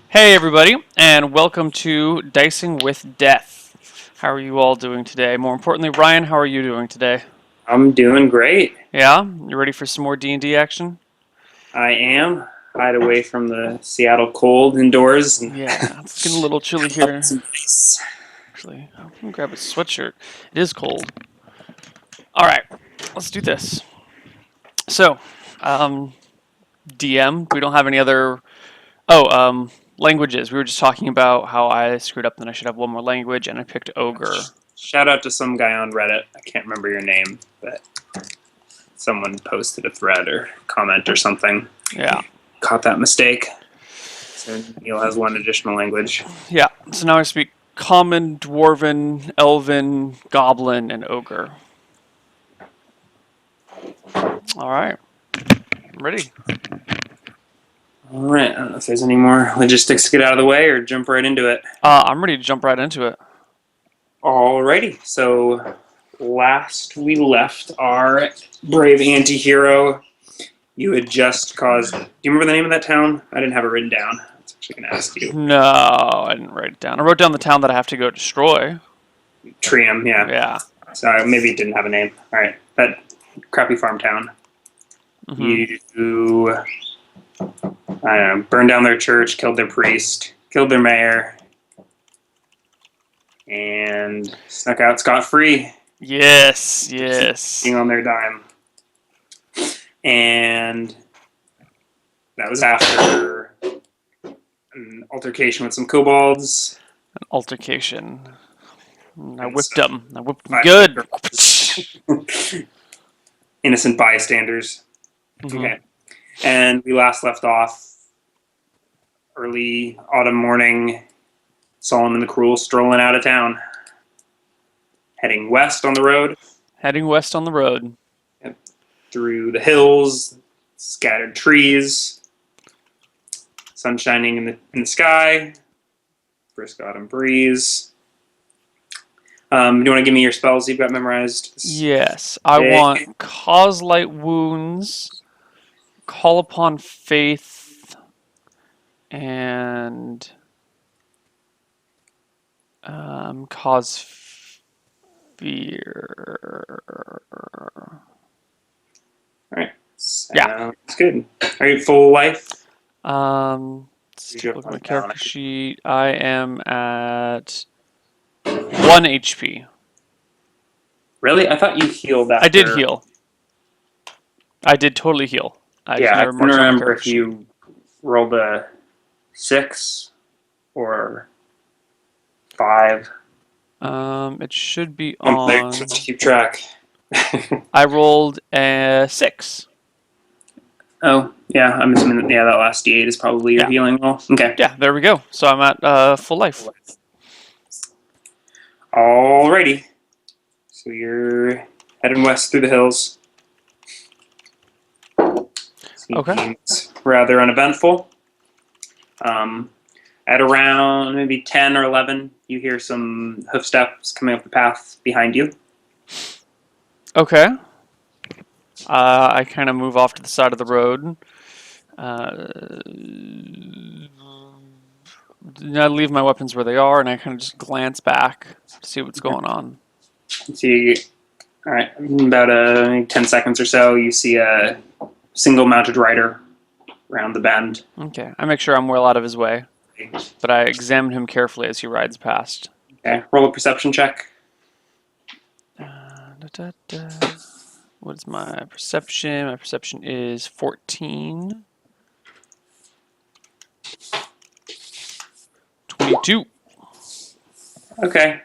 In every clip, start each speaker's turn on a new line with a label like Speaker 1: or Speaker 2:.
Speaker 1: Hey everybody, and welcome to Dicing with Death. How are you all doing today? More importantly, Ryan, how are you doing today?
Speaker 2: I'm doing great.
Speaker 1: Yeah, you ready for some more D&D action?
Speaker 2: I am. Hide away from the Seattle cold indoors and
Speaker 1: Yeah, it's getting a little chilly
Speaker 2: up
Speaker 1: here.
Speaker 2: some ice.
Speaker 1: Actually, I'm gonna grab a sweatshirt. It is cold. All right, let's do this. So, um, DM, we don't have any other. Oh, languages. We were just talking about how I screwed up, and I should have one more language, and I picked ogre.
Speaker 2: Shout out to some guy on Reddit. I can't remember your name, but someone posted a thread or comment or something.
Speaker 1: Yeah,
Speaker 2: Caught that mistake. So Neil has one additional language.
Speaker 1: yeah. So now I speak Common, Dwarven, Elven, Goblin, and Ogre. All right, I'm ready.
Speaker 2: All right. I don't know if there's any more logistics to get out of the way or jump right into it.
Speaker 1: I'm ready to jump right into it.
Speaker 2: Alrighty. So last we left our brave anti-hero. You had just caused. Do you remember the name of that town? I didn't have it written down. I was actually going to ask you.
Speaker 1: No, I didn't write it down. I wrote down the town that I have to go destroy.
Speaker 2: Trium, yeah.
Speaker 1: Yeah.
Speaker 2: So maybe it didn't have a name. All right. That crappy farm town.
Speaker 1: Hmm.
Speaker 2: You, I don't know, burned down their church, killed their priest, killed their mayor, and snuck out scot-free,
Speaker 1: Yes, yes.
Speaker 2: being on their dime. And that was after an altercation with some kobolds.
Speaker 1: An altercation. I
Speaker 2: And
Speaker 1: whipped
Speaker 2: some
Speaker 1: them. I whipped them good.
Speaker 2: innocent bystanders.
Speaker 1: Hmm.
Speaker 2: Okay. And we last left off early autumn morning, Solomon the Cruel strolling out of town, heading west on the road,
Speaker 1: Heading west on the road.
Speaker 2: through the hills, scattered trees, sun shining in the sky, brisk autumn breeze. Do you want to give me your spells you've got memorized?
Speaker 1: Yes, I want cause light wounds, call upon faith, and cause fear.
Speaker 2: All right.
Speaker 1: Yeah.
Speaker 2: Sounds good. Are you full life?
Speaker 1: Let's
Speaker 2: You
Speaker 1: take
Speaker 2: do
Speaker 1: a look at my
Speaker 2: have down.
Speaker 1: character sheet. I am at 1 HP.
Speaker 2: Really? I thought you healed
Speaker 1: I did
Speaker 2: after.
Speaker 1: heal. I did totally heal. I just
Speaker 2: Yeah, I
Speaker 1: never
Speaker 2: couldn't
Speaker 1: marked it on my
Speaker 2: remember
Speaker 1: character
Speaker 2: if
Speaker 1: sheet.
Speaker 2: you rolled a 6 or 5.
Speaker 1: It should be
Speaker 2: Something just
Speaker 1: on.
Speaker 2: to keep track.
Speaker 1: I rolled a 6.
Speaker 2: Oh, yeah, I'm assuming that, yeah, that last D8 is probably your
Speaker 1: Yeah,
Speaker 2: healing roll. Okay.
Speaker 1: yeah. There we go. So I'm at full life.
Speaker 2: Alrighty. So you're heading west through the hills.
Speaker 1: Okay.
Speaker 2: Seems rather uneventful. Um, at around maybe 10 or 11, you hear some hoof steps coming up the path behind you.
Speaker 1: Okay. I kind of move off to the side of the road. Uh, I leave my weapons where they are, and I kind of just glance back to see what's going on.
Speaker 2: See, all right, about 10 seconds or so, you see a single mounted rider around the bend.
Speaker 1: Okay, I make sure I'm well out of his way, but I examine him carefully as he rides past.
Speaker 2: Okay, roll a perception check.
Speaker 1: Da, da, da. What is my perception? My perception is 14. 22.
Speaker 2: Okay.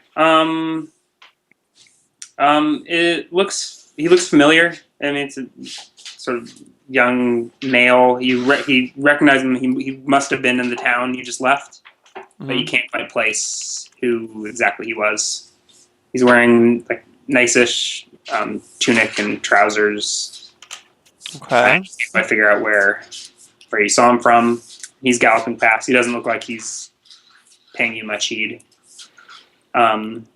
Speaker 2: He looks familiar. I mean, it's a sort of young male. He recognized him. He must have been in the town you just left, but you
Speaker 1: Hmm.
Speaker 2: can't quite place who exactly he was. He's wearing like nice-ish tunic and trousers. I
Speaker 1: Okay.
Speaker 2: just can't quite figure out where you saw him from. He's galloping past. He doesn't look like he's paying you much heed. Um,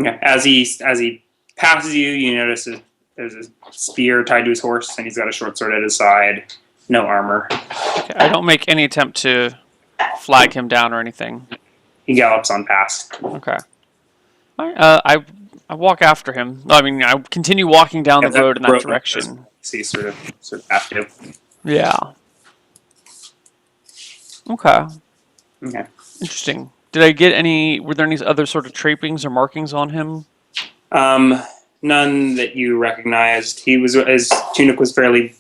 Speaker 2: yeah, as he passes you, you notice there's a spear tied to his horse, and he's got a short sword at his side. no armor.
Speaker 1: Okay, I don't make any attempt to flag him down or anything.
Speaker 2: He gallops on past.
Speaker 1: Okay. All right, I walk after him. I mean, I continue walking down
Speaker 2: Yeah,
Speaker 1: the road in that
Speaker 2: road
Speaker 1: direction.
Speaker 2: see, sort of have to.
Speaker 1: Yeah. Okay.
Speaker 2: Okay.
Speaker 1: Interesting. Did I get any? Were there any other sort of trappings or markings on him?
Speaker 2: None that you recognized. His tunic was fairly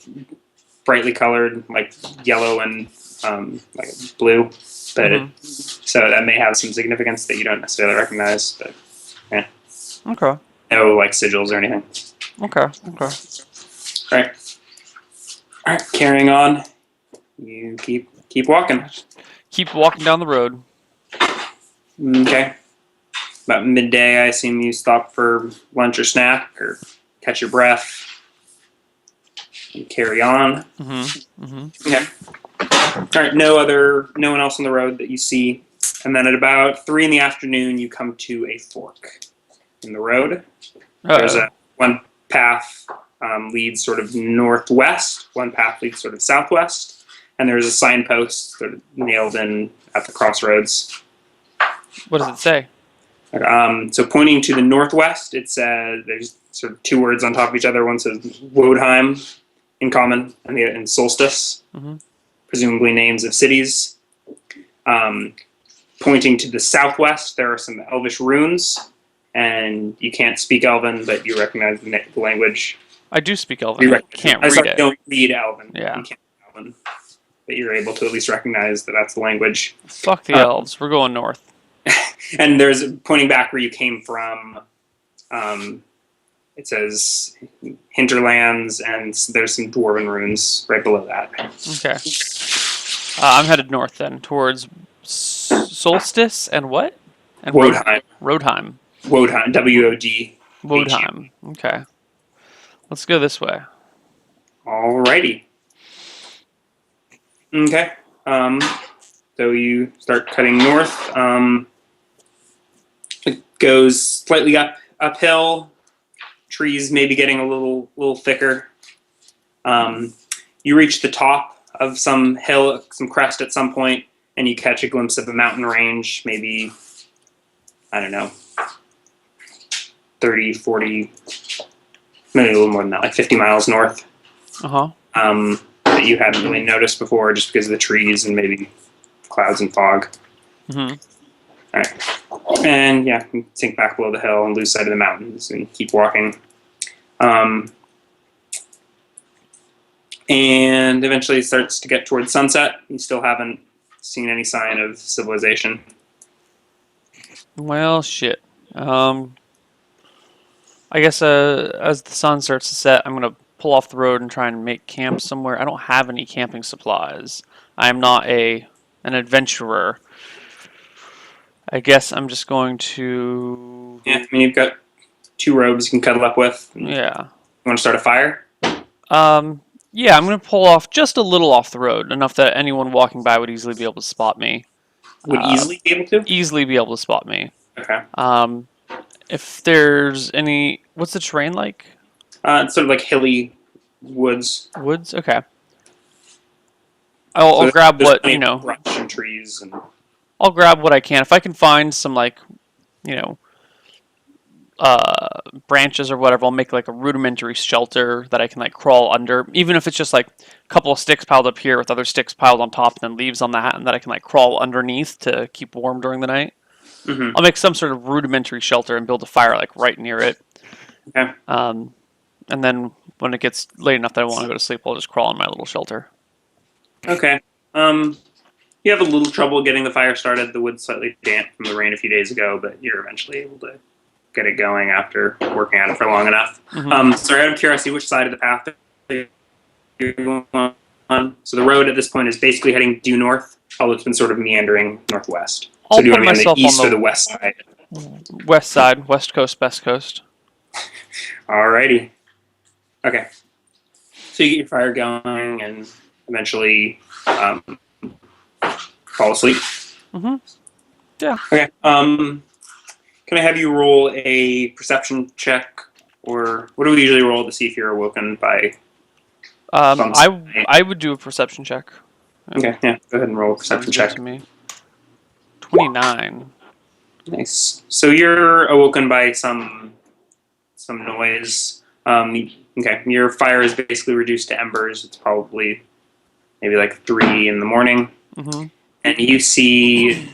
Speaker 2: brightly colored, like yellow and like blue, but so that may have some significance that you don't necessarily recognize. But yeah,
Speaker 1: Okay.
Speaker 2: no like sigils or anything.
Speaker 1: Okay. Okay.
Speaker 2: All right. Carrying on. You keep walking.
Speaker 1: Keep walking down the road.
Speaker 2: Okay. About midday, I assume you stop for lunch or snack or catch your breath and carry on. Okay. All right. No one else on the road that you see. And then at about 3 in the afternoon, you come to a fork in the road. There's one path leads sort of northwest, one path leads sort of southwest, and there's a signpost sort of nailed in at the crossroads.
Speaker 1: What does it say?
Speaker 2: So pointing to the northwest, it says there's sort of two words on top of each other. One says Wodheim in common, and the in solstice, presumably names of cities. Pointing to the southwest, there are some Elvish runes, and you can't speak Elven, but you recognize the language.
Speaker 1: I do speak Elven. I can't read it.
Speaker 2: Don't read Elven.
Speaker 1: Yeah.
Speaker 2: You can't read Elven, but you're able to at least recognize that that's the language.
Speaker 1: Fuck the elves. We're going north.
Speaker 2: And there's pointing back where you came from. It says hinterlands, and there's some dwarven runes right below that.
Speaker 1: Okay. I'm headed north then, towards solstice and what? And
Speaker 2: Wodheim.
Speaker 1: Rodheim.
Speaker 2: Wodheim. W-O-D.
Speaker 1: Wodheim. Okay. Let's go this way.
Speaker 2: Alrighty. Okay. So you start cutting north. It goes slightly uphill. Trees maybe getting a little thicker. You reach the top of some hill, some crest at some point, and you catch a glimpse of a mountain range, maybe, I don't know, 30, 40, maybe a little more than that, like 50 miles north. That you hadn't really noticed before just because of the trees and maybe clouds and fog. All right. And yeah, you sink back below the hill and lose sight of the mountains and keep walking. And eventually it starts to get towards sunset. You still haven't seen any sign of civilization.
Speaker 1: Well, shit. I guess as the sun starts to set, I'm going to pull off the road and try and make camp somewhere. I don't have any camping supplies. I am not an adventurer. I guess I'm just going to...
Speaker 2: Yeah, I mean, you've got 2 robes you can cuddle up with.
Speaker 1: Yeah.
Speaker 2: You want to start a fire?
Speaker 1: Yeah, I'm going to pull off just a little off the road, enough that anyone walking by would easily be able to spot me.
Speaker 2: Would easily be able to?
Speaker 1: Easily be able to spot me.
Speaker 2: Okay.
Speaker 1: If there's any... What's the terrain like?
Speaker 2: It's sort of like hilly woods.
Speaker 1: Woods? Okay. I'll grab what, you know...
Speaker 2: Brush and trees and...
Speaker 1: I'll grab what I can. If I can find some, like, you know, branches or whatever, I'll make, like, a rudimentary shelter that I can, like, crawl under. Even if it's just, like, a couple of sticks piled up here with other sticks piled on top and then leaves on that, and that I can, like, crawl underneath to keep warm during the night. I'll make some sort of rudimentary shelter and build a fire, like, right near it.
Speaker 2: Okay.
Speaker 1: And then when it gets late enough that I want to go to sleep, I'll just crawl in my little shelter.
Speaker 2: Okay. You have a little trouble getting the fire started. The wood's slightly damp from the rain a few days ago, but you're eventually able to get it going after working at it for long enough. So out of curiosity, which side of the path you're going on? So the road at this point is basically heading due north, although it's been sort of meandering northwest. So do you want to be on the east or the west side?
Speaker 1: West side, west coast, best coast.
Speaker 2: Alrighty. Okay. So you get your fire going and eventually fall asleep.
Speaker 1: Yeah.
Speaker 2: Okay. Can I have you roll a perception check, or what do we usually roll to see if you're awoken by? Bumps.
Speaker 1: I would do a perception check.
Speaker 2: Okay, yeah. Go ahead and roll a
Speaker 1: Sounds
Speaker 2: perception
Speaker 1: good
Speaker 2: check.
Speaker 1: to me. 29.
Speaker 2: Nice. So you're awoken by some noise. Okay, your fire is basically reduced to embers. It's probably maybe like 3 in the morning,
Speaker 1: Mm-hmm.
Speaker 2: and you see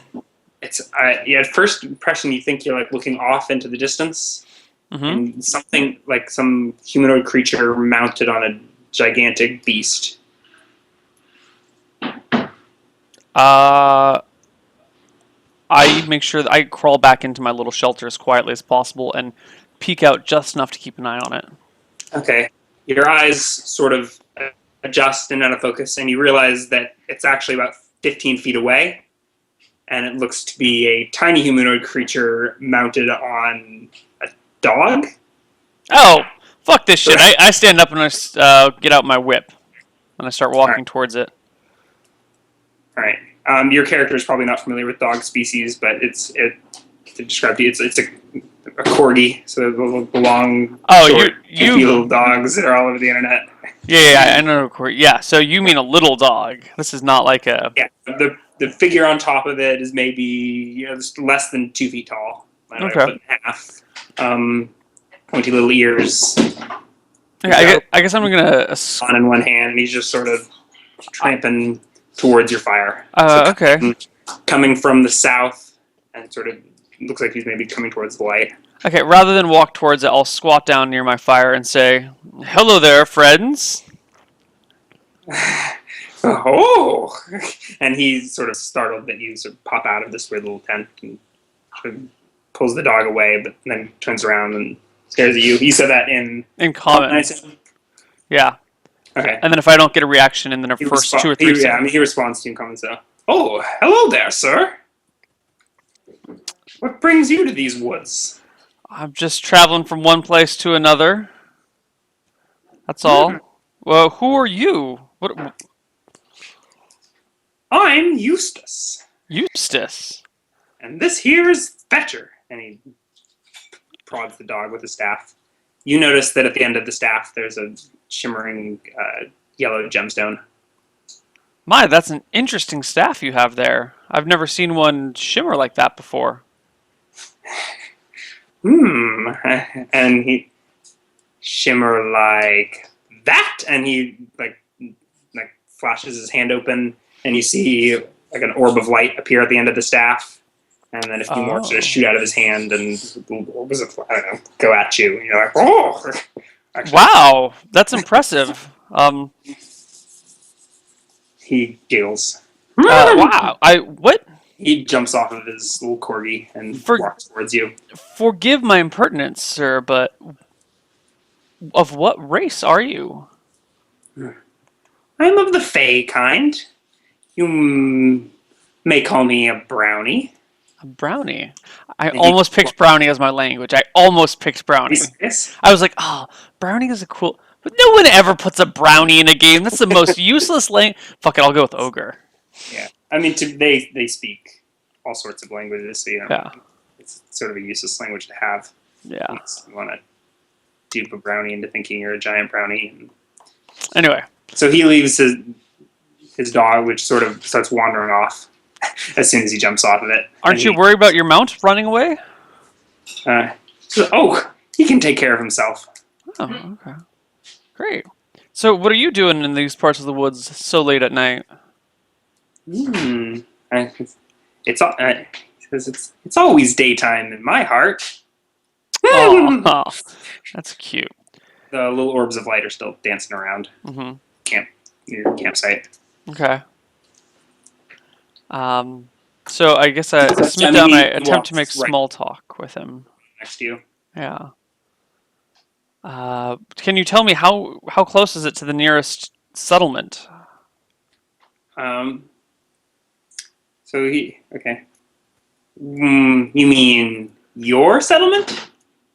Speaker 2: it's. Yeah, at first impression, you think you're like looking off into the distance,
Speaker 1: Mm-hmm.
Speaker 2: and something like some humanoid creature mounted on a gigantic beast.
Speaker 1: Uh, I make sure that I crawl back into my little shelter as quietly as possible and peek out just enough to keep an eye on it.
Speaker 2: Okay, your eyes sort of adjust and out of focus, and you realize that it's actually about 15 feet away, and it looks to be a tiny humanoid creature mounted on a dog.
Speaker 1: Oh, fuck this shit. I stand up and I get out my whip and I start walking towards it.
Speaker 2: All right. Your character is probably not familiar with dog species, but to describe to you, it's a corgi, so the long, short, goofy little dogs that are all over the internet.
Speaker 1: Yeah, I know. Yeah, so you mean a little dog? This is not like a.
Speaker 2: Yeah, the figure on top of it is maybe just less than 2 feet tall, like a foot and a half. Pointy little ears.
Speaker 1: Okay, I guess I'm gonna.
Speaker 2: On in one hand, and he's just sort of tramping towards your fire.
Speaker 1: Okay.
Speaker 2: Coming from the south, and sort of looks like he's maybe coming towards the light.
Speaker 1: Okay, rather than walk towards it, I'll squat down near my fire and say, "Hello there, friends."
Speaker 2: Oh! And he's sort of startled that you sort of pop out of this weird little tent and sort of pulls the dog away, but then turns around and stares at you. He said that in
Speaker 1: common. Yeah.
Speaker 2: Okay.
Speaker 1: And then if I don't get a reaction in the first 2 or 3 seconds.
Speaker 2: Yeah, I mean, he responds to you in common, so. Oh, hello there, sir. What brings you to these woods?
Speaker 1: I'm just traveling from one place to another. That's all. Well, who are you? What?
Speaker 2: I'm Eustace.
Speaker 1: Eustace.
Speaker 2: And this here is Fetcher. And he prods the dog with his staff. You notice that at the end of the staff, there's a shimmering yellow gemstone.
Speaker 1: My, that's an interesting staff you have there. I've never seen one shimmer like that before.
Speaker 2: And he shimmer like that, and he like flashes his hand open, and you see like an orb of light appear at the end of the staff, and then a few more sort of shoot out of his hand, and orbs of, I don't know, go at you. And you're like, oh! Actually,
Speaker 1: wow, that's impressive.
Speaker 2: He giggles.
Speaker 1: Wow, what?
Speaker 2: He jumps off of his little corgi and walks towards you.
Speaker 1: Forgive my impertinence, sir, but of what race are you?
Speaker 2: I'm of the Fey kind. You may call me a brownie.
Speaker 1: A brownie? I almost picked brownie as my language. I almost picked brownie.
Speaker 2: Yes.
Speaker 1: I was like, oh, brownie is a cool... But no one ever puts a brownie in a game. That's the most useless language. Fuck it, I'll go with ogre.
Speaker 2: Yeah. I mean, they speak all sorts of languages, so
Speaker 1: yeah.
Speaker 2: It's sort of a useless language to have.
Speaker 1: Yeah.
Speaker 2: You want to dupe a brownie into thinking you're a giant brownie.
Speaker 1: Anyway.
Speaker 2: So he leaves his dog, which sort of starts wandering off as soon as he jumps off of it.
Speaker 1: Aren't you worried about your mount running away?
Speaker 2: He can take care of himself.
Speaker 1: Oh, okay. Great. So what are you doing in these parts of the woods so late at night?
Speaker 2: It's always daytime in my heart.
Speaker 1: Oh, that's cute.
Speaker 2: The little orbs of light are still dancing around. Your campsite.
Speaker 1: Okay. So I guess I smith down. I attempt to make small talk with him.
Speaker 2: Next to you.
Speaker 1: Yeah. Can you tell me how close is it to the nearest settlement?
Speaker 2: So okay. You mean your settlement?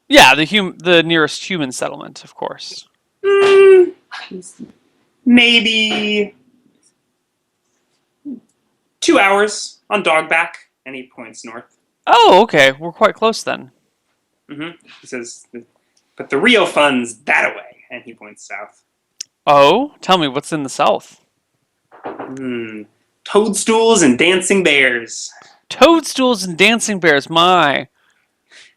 Speaker 1: Yeah, the nearest human settlement, of course.
Speaker 2: Maybe 2 hours on dogback, and he points north.
Speaker 1: Oh, okay. We're quite close then.
Speaker 2: He says, but the real fun's that away, and he points south.
Speaker 1: Oh, tell me what's in the south.
Speaker 2: Toadstools and dancing bears.
Speaker 1: Toadstools and dancing bears. My,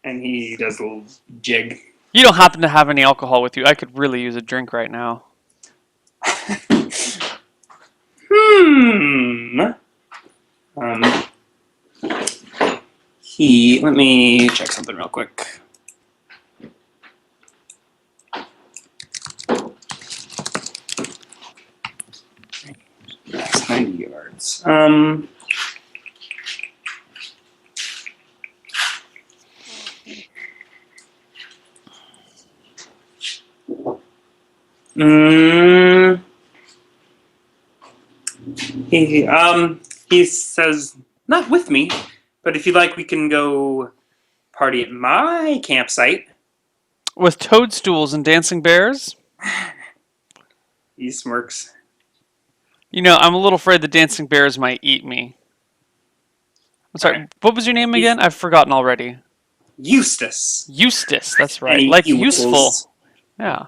Speaker 2: And he does a little jig.
Speaker 1: you don't happen to have any alcohol with you? I could really use a drink right now.
Speaker 2: Hmm. Um, let me check something real quick. That's 90 yards. Mm, he says, not with me, but if you'd like, we can go party at my campsite.
Speaker 1: With toadstools and dancing bears?
Speaker 2: He smirks.
Speaker 1: You know, I'm a little afraid the dancing bears might eat me. I'm
Speaker 2: All
Speaker 1: sorry,
Speaker 2: right.
Speaker 1: what was your name
Speaker 2: He's
Speaker 1: again? I've forgotten already.
Speaker 2: Eustace.
Speaker 1: Eustace, that's
Speaker 2: And
Speaker 1: right.
Speaker 2: he
Speaker 1: Like
Speaker 2: whistles.
Speaker 1: useful. Yeah.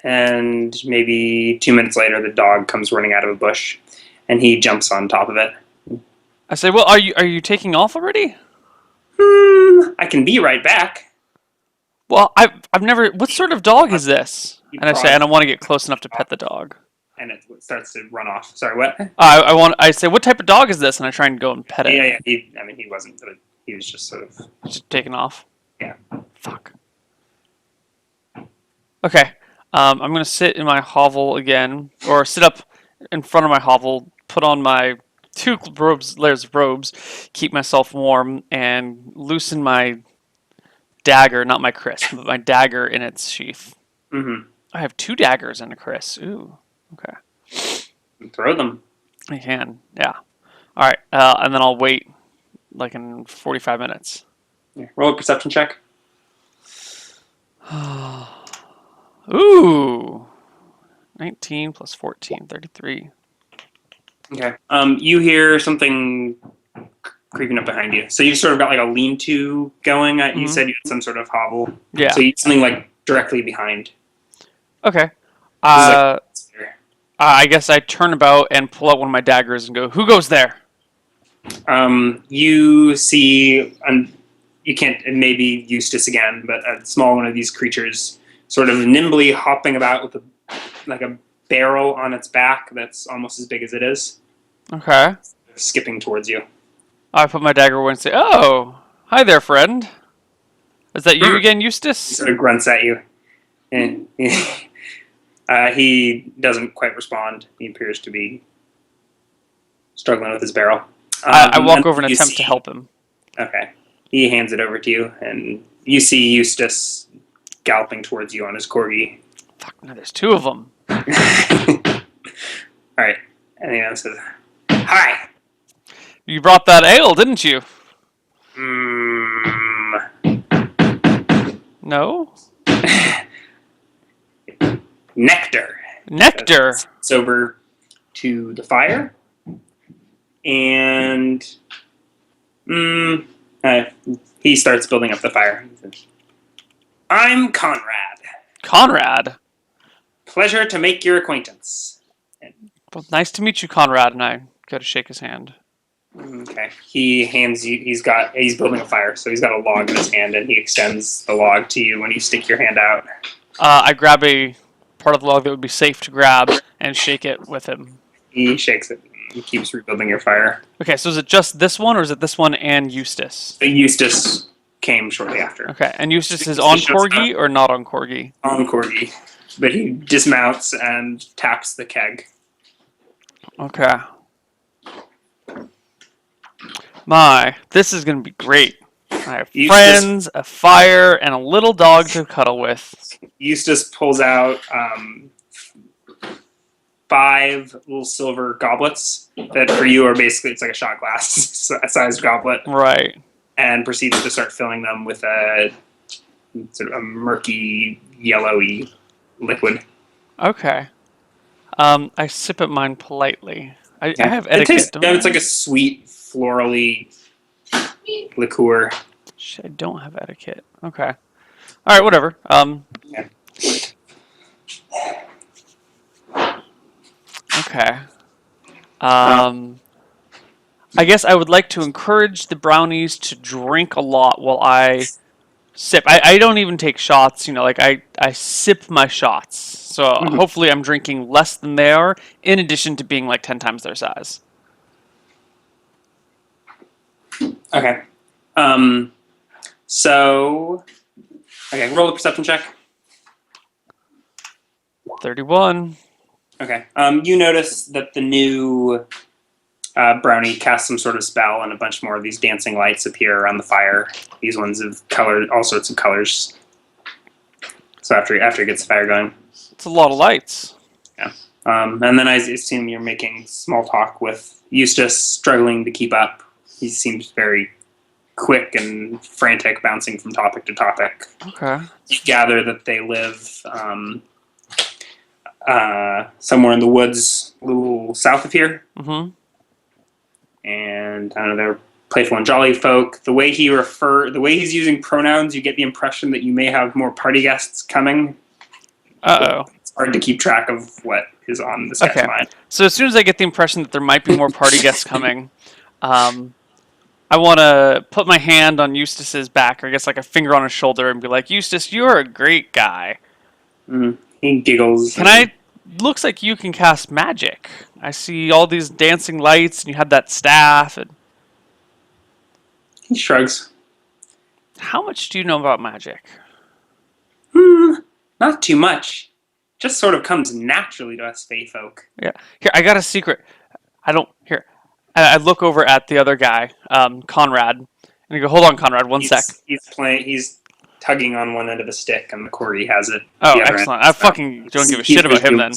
Speaker 2: And maybe 2 minutes later, the dog comes running out of a bush, and he jumps on top of it.
Speaker 1: I say, well, are you taking off already?
Speaker 2: I can be right back.
Speaker 1: Well, I've never. What sort of dog is this?
Speaker 2: He
Speaker 1: And I say, I
Speaker 2: prods
Speaker 1: don't want to get close enough to pet the dog.
Speaker 2: and it starts to run off. Sorry, what?
Speaker 1: I say, what type of dog is this? And I try and go and pet it.
Speaker 2: Yeah. He wasn't. He was just sort of.
Speaker 1: Just taking off.
Speaker 2: Yeah.
Speaker 1: Fuck. Okay. I'm gonna sit in my hovel again, or sit up in front of my hovel, put on my two layers of robes, keep myself warm, and loosen my dagger, not my kris, but my dagger in its sheath.
Speaker 2: Mm-hmm.
Speaker 1: I have two daggers and a kris. Ooh. Okay.
Speaker 2: Throw them.
Speaker 1: I can. Yeah. All right. And then I'll wait like in 45 minutes.
Speaker 2: Yeah. Roll a perception check.
Speaker 1: Ooh. 19 plus 14, 33.
Speaker 2: Okay. You hear something creeping up behind you. So you've sort of got like a lean-to going. You said you had some sort of hovel.
Speaker 1: Yeah.
Speaker 2: So you something like directly behind.
Speaker 1: Okay.
Speaker 2: This is
Speaker 1: I guess I turn about and pull out one of my daggers and go, who goes there?
Speaker 2: You see, you can't, it may be Eustace again, but a small one of these creatures sort of nimbly hopping about with like a barrel on its back that's almost as big as it is,
Speaker 1: Okay.
Speaker 2: skipping towards you.
Speaker 1: I put my dagger away and say, oh, hi there, friend. Is that you again,
Speaker 2: He
Speaker 1: Eustace?
Speaker 2: sort of grunts at you. And he doesn't quite respond. He appears to be struggling with his barrel.
Speaker 1: I walk over and
Speaker 2: you
Speaker 1: attempt to
Speaker 2: see-
Speaker 1: help him.
Speaker 2: Okay. He hands it over to you, and you see Eustace galloping towards you on his corgi.
Speaker 1: Fuck, no, there's two of them.
Speaker 2: All right. And he says, "Hi."
Speaker 1: You brought that ale, didn't you? No?
Speaker 2: Nectar.
Speaker 1: Nectar.
Speaker 2: It's over to the fire, and he starts building up the fire. He says, "I'm Conrad.
Speaker 1: Conrad.
Speaker 2: Pleasure to make your acquaintance."
Speaker 1: Well, nice to meet you, Conrad. And I go to shake his hand.
Speaker 2: Okay. He hands you. He's building a fire, so he's got a log in his hand, and he extends the log to you when you stick your hand out.
Speaker 1: I grab a part of the log that would be safe to grab and shake it with him.
Speaker 2: He shakes it. He keeps rebuilding your fire.
Speaker 1: Okay, so is it just this one, or is it this one and Eustace?
Speaker 2: Eustace came shortly after.
Speaker 1: Okay, and Eustace is on
Speaker 2: Eustace shows
Speaker 1: Corgi or not on Corgi?
Speaker 2: On corgi, but he dismounts and taps the keg.
Speaker 1: Okay. My, this is going to be great. I have friends, a fire, and a little dog to cuddle with.
Speaker 2: Eustace pulls out 5 little silver goblets that for you are basically, it's like a shot glass sized goblet,
Speaker 1: Right.
Speaker 2: and proceeds to start filling them with a sort of a murky, yellowy liquid.
Speaker 1: Okay. I sip at mine politely. I have etiquette, don't I?
Speaker 2: It's like a sweet, florally liqueur.
Speaker 1: Shit, I don't have etiquette. Okay. All right, whatever.
Speaker 2: Yeah.
Speaker 1: Okay. Um, I guess I would like to encourage the brownies to drink a lot while I sip. I don't even take shots, like I sip my shots. So
Speaker 2: Mhm.
Speaker 1: hopefully I'm drinking less than they are, in addition to being like 10 times their size.
Speaker 2: Okay. So, okay, roll a perception check.
Speaker 1: 31.
Speaker 2: Okay. You notice that the new brownie casts some sort of spell, and a bunch more of these dancing lights appear around the fire. These ones have colored all sorts of colors. So after it gets the fire going,
Speaker 1: It's a lot of lights.
Speaker 2: yeah. And then I assume you're making small talk with Eustace, struggling to keep up. He seems very quick and frantic, bouncing from topic to topic.
Speaker 1: Okay.
Speaker 2: You gather that they live somewhere in the woods, a little south of here.
Speaker 1: Mm-hmm.
Speaker 2: And I don't know, they're playful and jolly folk. The way he's using pronouns, you get the impression that you may have more party guests coming.
Speaker 1: Uh-oh.
Speaker 2: It's hard to keep track of what is on this guy's
Speaker 1: Okay.
Speaker 2: mind.
Speaker 1: So as soon as I get the impression that there might be more party guests coming, I want to put my hand on Eustace's back, or I guess like a finger on his shoulder, and be like, Eustace, you're a great guy.
Speaker 2: Mm-hmm. He giggles.
Speaker 1: Looks like you can cast magic. I see all these dancing lights, and you have that staff. And
Speaker 2: He shrugs.
Speaker 1: how much do you know about magic?
Speaker 2: Not too much. Just sort of comes naturally to us Fey folk.
Speaker 1: Yeah. Here, I got a secret. I don't. Here. I look over at the other guy, Conrad, and I go, hold on, Conrad, one sec.
Speaker 2: He's tugging on one end of a stick, and the corgi has it.
Speaker 1: Oh, excellent. I fucking don't give a shit about him then.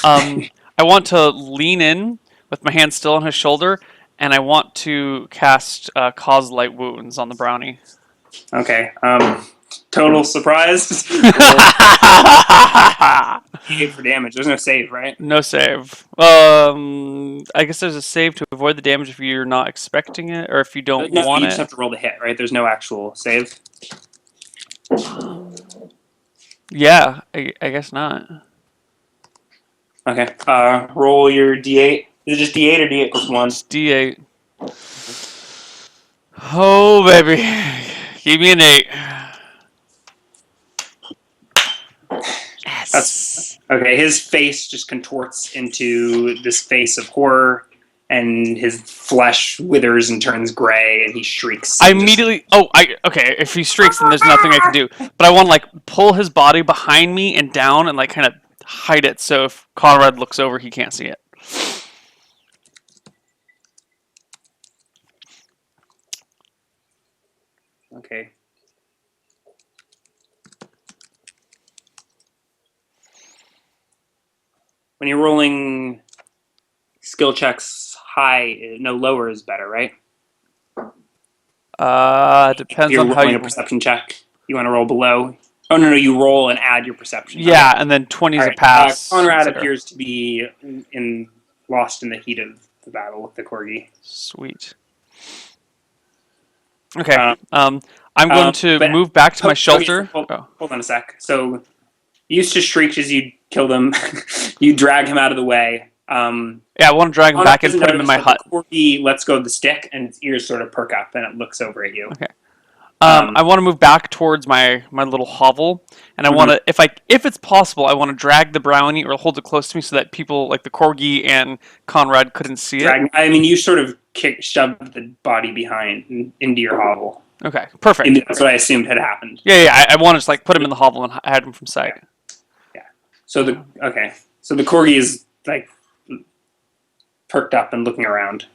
Speaker 1: I want to lean in with my hand still on his shoulder, and I want to cast Cause Light Wounds on the brownie.
Speaker 2: Okay. Total surprise. Hit for damage. There's no save, right?
Speaker 1: No save. I guess there's a save to avoid the damage if you're not expecting it, or if you don't want
Speaker 2: you
Speaker 1: it.
Speaker 2: just have to roll the hit, right? There's no actual save.
Speaker 1: Yeah, I guess not.
Speaker 2: Okay. Roll your d8. Is it just d8 or d8 plus 1?
Speaker 1: It's D8. Oh, baby. Give me an 8.
Speaker 2: That's okay. His face just contorts into this face of horror, and his flesh withers and turns gray, and he shrieks.
Speaker 1: I immediately. Okay. If he shrieks, then there's nothing I can do. But I want to like pull his body behind me and down, and like kind of hide it, so if Conrad looks over, he can't see it.
Speaker 2: Okay. When you're rolling skill checks high, no, lower is better, right?
Speaker 1: Depends
Speaker 2: You're
Speaker 1: on how
Speaker 2: rolling
Speaker 1: you.
Speaker 2: a perception check. You want to roll below? Oh no, you roll and add your perception.
Speaker 1: Yeah,
Speaker 2: Okay.
Speaker 1: and then 20's
Speaker 2: All
Speaker 1: a pass.
Speaker 2: Conrad
Speaker 1: etc.
Speaker 2: appears to be lost in the heat of the battle with the corgi.
Speaker 1: Sweet. Okay. I'm going to move back to my shelter.
Speaker 2: Hold on a sec. So, Eustace shrieks as you kill them. You drag him out of the way.
Speaker 1: Yeah, I want to drag him back and put him in my hut.
Speaker 2: The corgi lets go of the stick, and its ears sort of perk up, and it looks over at you.
Speaker 1: Okay. I want to move back towards my little hovel, and I want to, if it's possible, I want to drag the brownie or hold it close to me so that people like the corgi and Conrad couldn't see it.
Speaker 2: I mean, you sort of shoved the body behind into your hovel.
Speaker 1: Okay, perfect.
Speaker 2: That's what I assumed had happened.
Speaker 1: Yeah. I want to just like put him in the hovel and hide him from sight.
Speaker 2: Yeah. So the corgi is like perked up and looking around.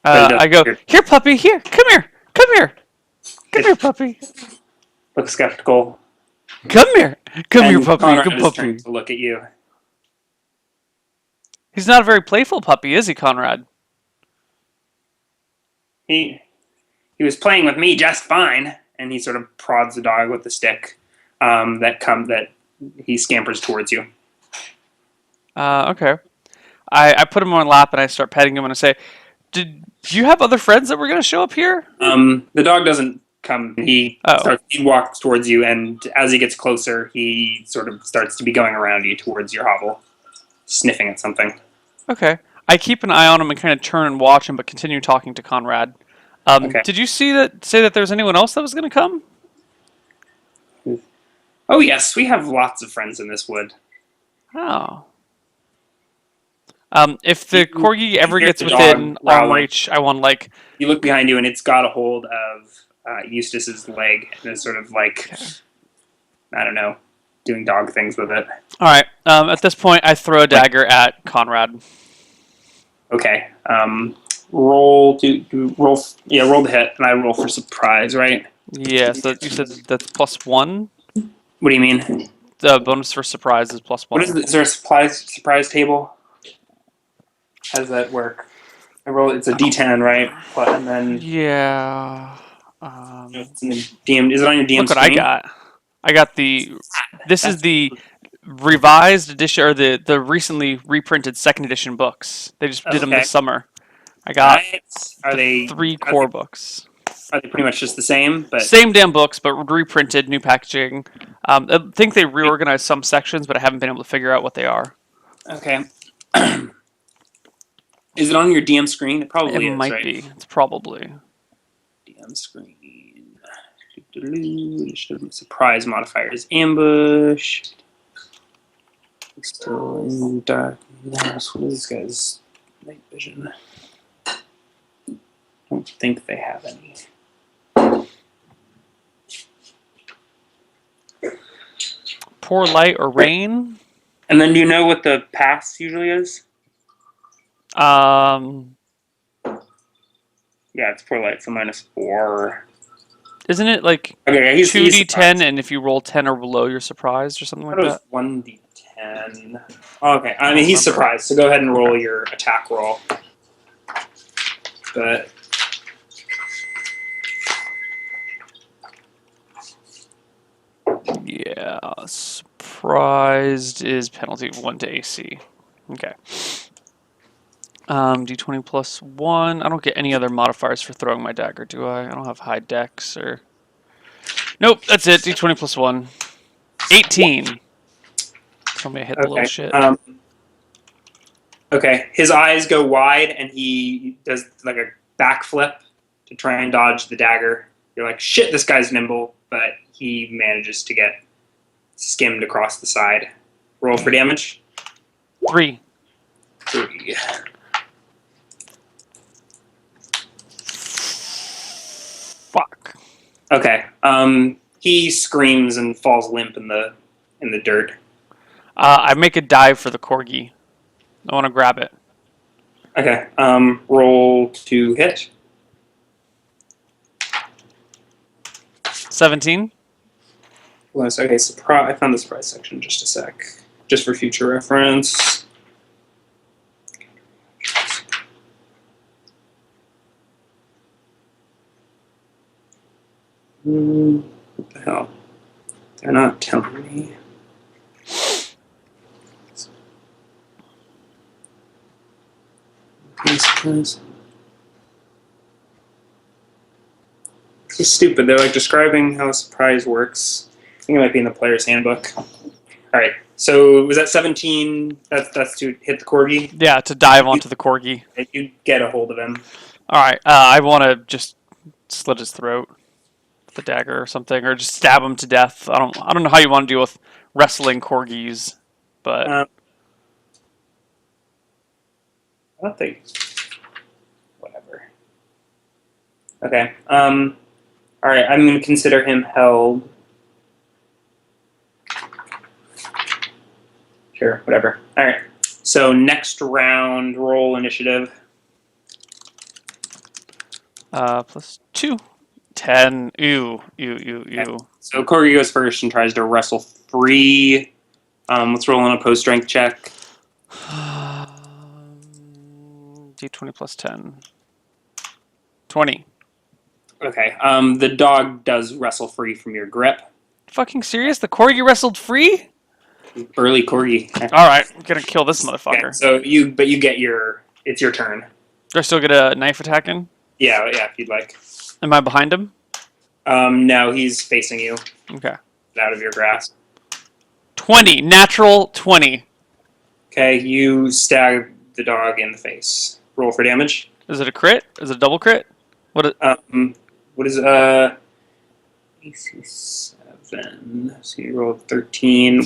Speaker 1: I go, here, puppy, here, come here. Come here, puppy.
Speaker 2: Looks skeptical.
Speaker 1: Come here, puppy.
Speaker 2: Conrad
Speaker 1: Good
Speaker 2: is
Speaker 1: puppy.
Speaker 2: turning to look at you.
Speaker 1: He's not a very playful puppy, is he, Conrad?
Speaker 2: He was playing with me just fine, and he sort of prods the dog with the stick. That he scampers towards you.
Speaker 1: Okay. I put him on my lap and I start petting him and I say, "Do you have other friends that were going to show up here?"
Speaker 2: The dog doesn't come. He walks towards you, and as he gets closer, he sort of starts to be going around you towards your hovel. sniffing at something.
Speaker 1: Okay. I keep an eye on him and kind of turn and watch him, but continue talking to Conrad.
Speaker 2: Okay.
Speaker 1: Did you say that there's anyone else that was going to come?
Speaker 2: Oh yes, we have lots of friends in this wood.
Speaker 1: Oh. If the
Speaker 2: You
Speaker 1: corgi ever
Speaker 2: hear
Speaker 1: gets
Speaker 2: the dog
Speaker 1: within arm
Speaker 2: growling.
Speaker 1: reach, I want like.
Speaker 2: You look behind you, and it's got a hold of Eustace's leg, and it's sort of like,
Speaker 1: Okay.
Speaker 2: I don't know, doing dog things with it.
Speaker 1: All right. At this point, I throw a dagger at Conrad.
Speaker 2: Okay. Roll roll. Yeah, roll the hit, and I roll for surprise. Right?
Speaker 1: Yeah. So you said that's +1.
Speaker 2: What do you mean?
Speaker 1: The bonus for surprise is
Speaker 2: What
Speaker 1: +1.
Speaker 2: is it? Is there a surprise table? How does that work? I roll. It's a D10, right? And then
Speaker 1: Yeah.
Speaker 2: it's in the DM. Is it on your DM
Speaker 1: Look what I
Speaker 2: screen?
Speaker 1: got. I got the. This is
Speaker 2: That's
Speaker 1: the revised edition, or the recently reprinted second edition books. They just did them
Speaker 2: okay.
Speaker 1: this summer. I got
Speaker 2: Nice. Are
Speaker 1: the
Speaker 2: they
Speaker 1: three
Speaker 2: are they
Speaker 1: core books.
Speaker 2: are they pretty much just the same? But
Speaker 1: Same damn books, but reprinted, new packaging. I think they reorganized some sections, but I haven't been able to figure out what they are.
Speaker 2: okay. Is it on your DM screen? It
Speaker 1: It
Speaker 2: probably is,
Speaker 1: might
Speaker 2: right?
Speaker 1: be. It's probably.
Speaker 2: DM screen. Surprise modifier is ambush. Still in darkness. What is this guy's night vision? I don't think they have any.
Speaker 1: Pour light or rain.
Speaker 2: And then do you know what the pass usually is?
Speaker 1: Um,
Speaker 2: Yeah, it's poor light, so -4.
Speaker 1: isn't it like
Speaker 2: Okay, yeah, he's
Speaker 1: 2d10,
Speaker 2: surprised.
Speaker 1: and if you roll 10 or below, you're surprised, or something
Speaker 2: I
Speaker 1: like
Speaker 2: thought it was
Speaker 1: that?
Speaker 2: 1d10. Okay, I
Speaker 1: I
Speaker 2: mean,
Speaker 1: don't
Speaker 2: he's
Speaker 1: remember.
Speaker 2: surprised, so go ahead and roll
Speaker 1: Okay.
Speaker 2: your attack roll. But
Speaker 1: Yeah, surprised is penalty 1 to AC. Okay. D20 +1. I don't get any other modifiers for throwing my dagger, do I? I don't have high dex or. Nope, that's it. D20 +1. 18. Tell me I hit the little
Speaker 2: okay,
Speaker 1: shit.
Speaker 2: okay. His eyes go wide, and he does like a backflip to try and dodge the dagger. You're like, shit, this guy's nimble, but he manages to get skimmed across the side. Roll for damage.
Speaker 1: 3.
Speaker 2: 3.
Speaker 1: Fuck.
Speaker 2: Okay. He screams and falls limp in the dirt.
Speaker 1: I make a dive for the corgi. I want to grab it.
Speaker 2: Okay. Roll to hit.
Speaker 1: 17.
Speaker 2: Okay. Surprise. I found the surprise section. Just a sec. Just for future reference. What the hell? They're not telling me. Okay, surprise. This is stupid. They're like describing how a surprise works. I think it might be in the player's handbook. All right. So was that 17? That's to hit the corgi.
Speaker 1: Yeah, to dive onto the corgi.
Speaker 2: You get a hold of him.
Speaker 1: All right. I want to just slit his throat with the dagger or something, or just stab him to death. I don't know how you want to deal with wrestling corgis, but
Speaker 2: I don't think. Whatever. Okay. All right. I'm going to consider him held. Sure. Whatever. All right. So next round, roll initiative.
Speaker 1: +2. 10. Ew.
Speaker 2: Okay. So Corgi goes first and tries to wrestle free. Let's roll on a post strength check.
Speaker 1: D20 +10. 20.
Speaker 2: Okay. The dog does wrestle free from your grip.
Speaker 1: Fucking serious? The corgi wrestled free?
Speaker 2: Burly Corgi.
Speaker 1: All right, I'm gonna kill this motherfucker.
Speaker 2: Okay, so you get it's your turn.
Speaker 1: Do I still get a knife attack in?
Speaker 2: Yeah, if you'd like.
Speaker 1: Am I behind him?
Speaker 2: No, he's facing you,
Speaker 1: Okay.
Speaker 2: out of your grasp.
Speaker 1: 20. Natural 20.
Speaker 2: Okay, you stab the dog in the face. Roll for damage.
Speaker 1: Is it a crit? Is it a double crit? What?
Speaker 2: What is AC 7? So you rolled 13.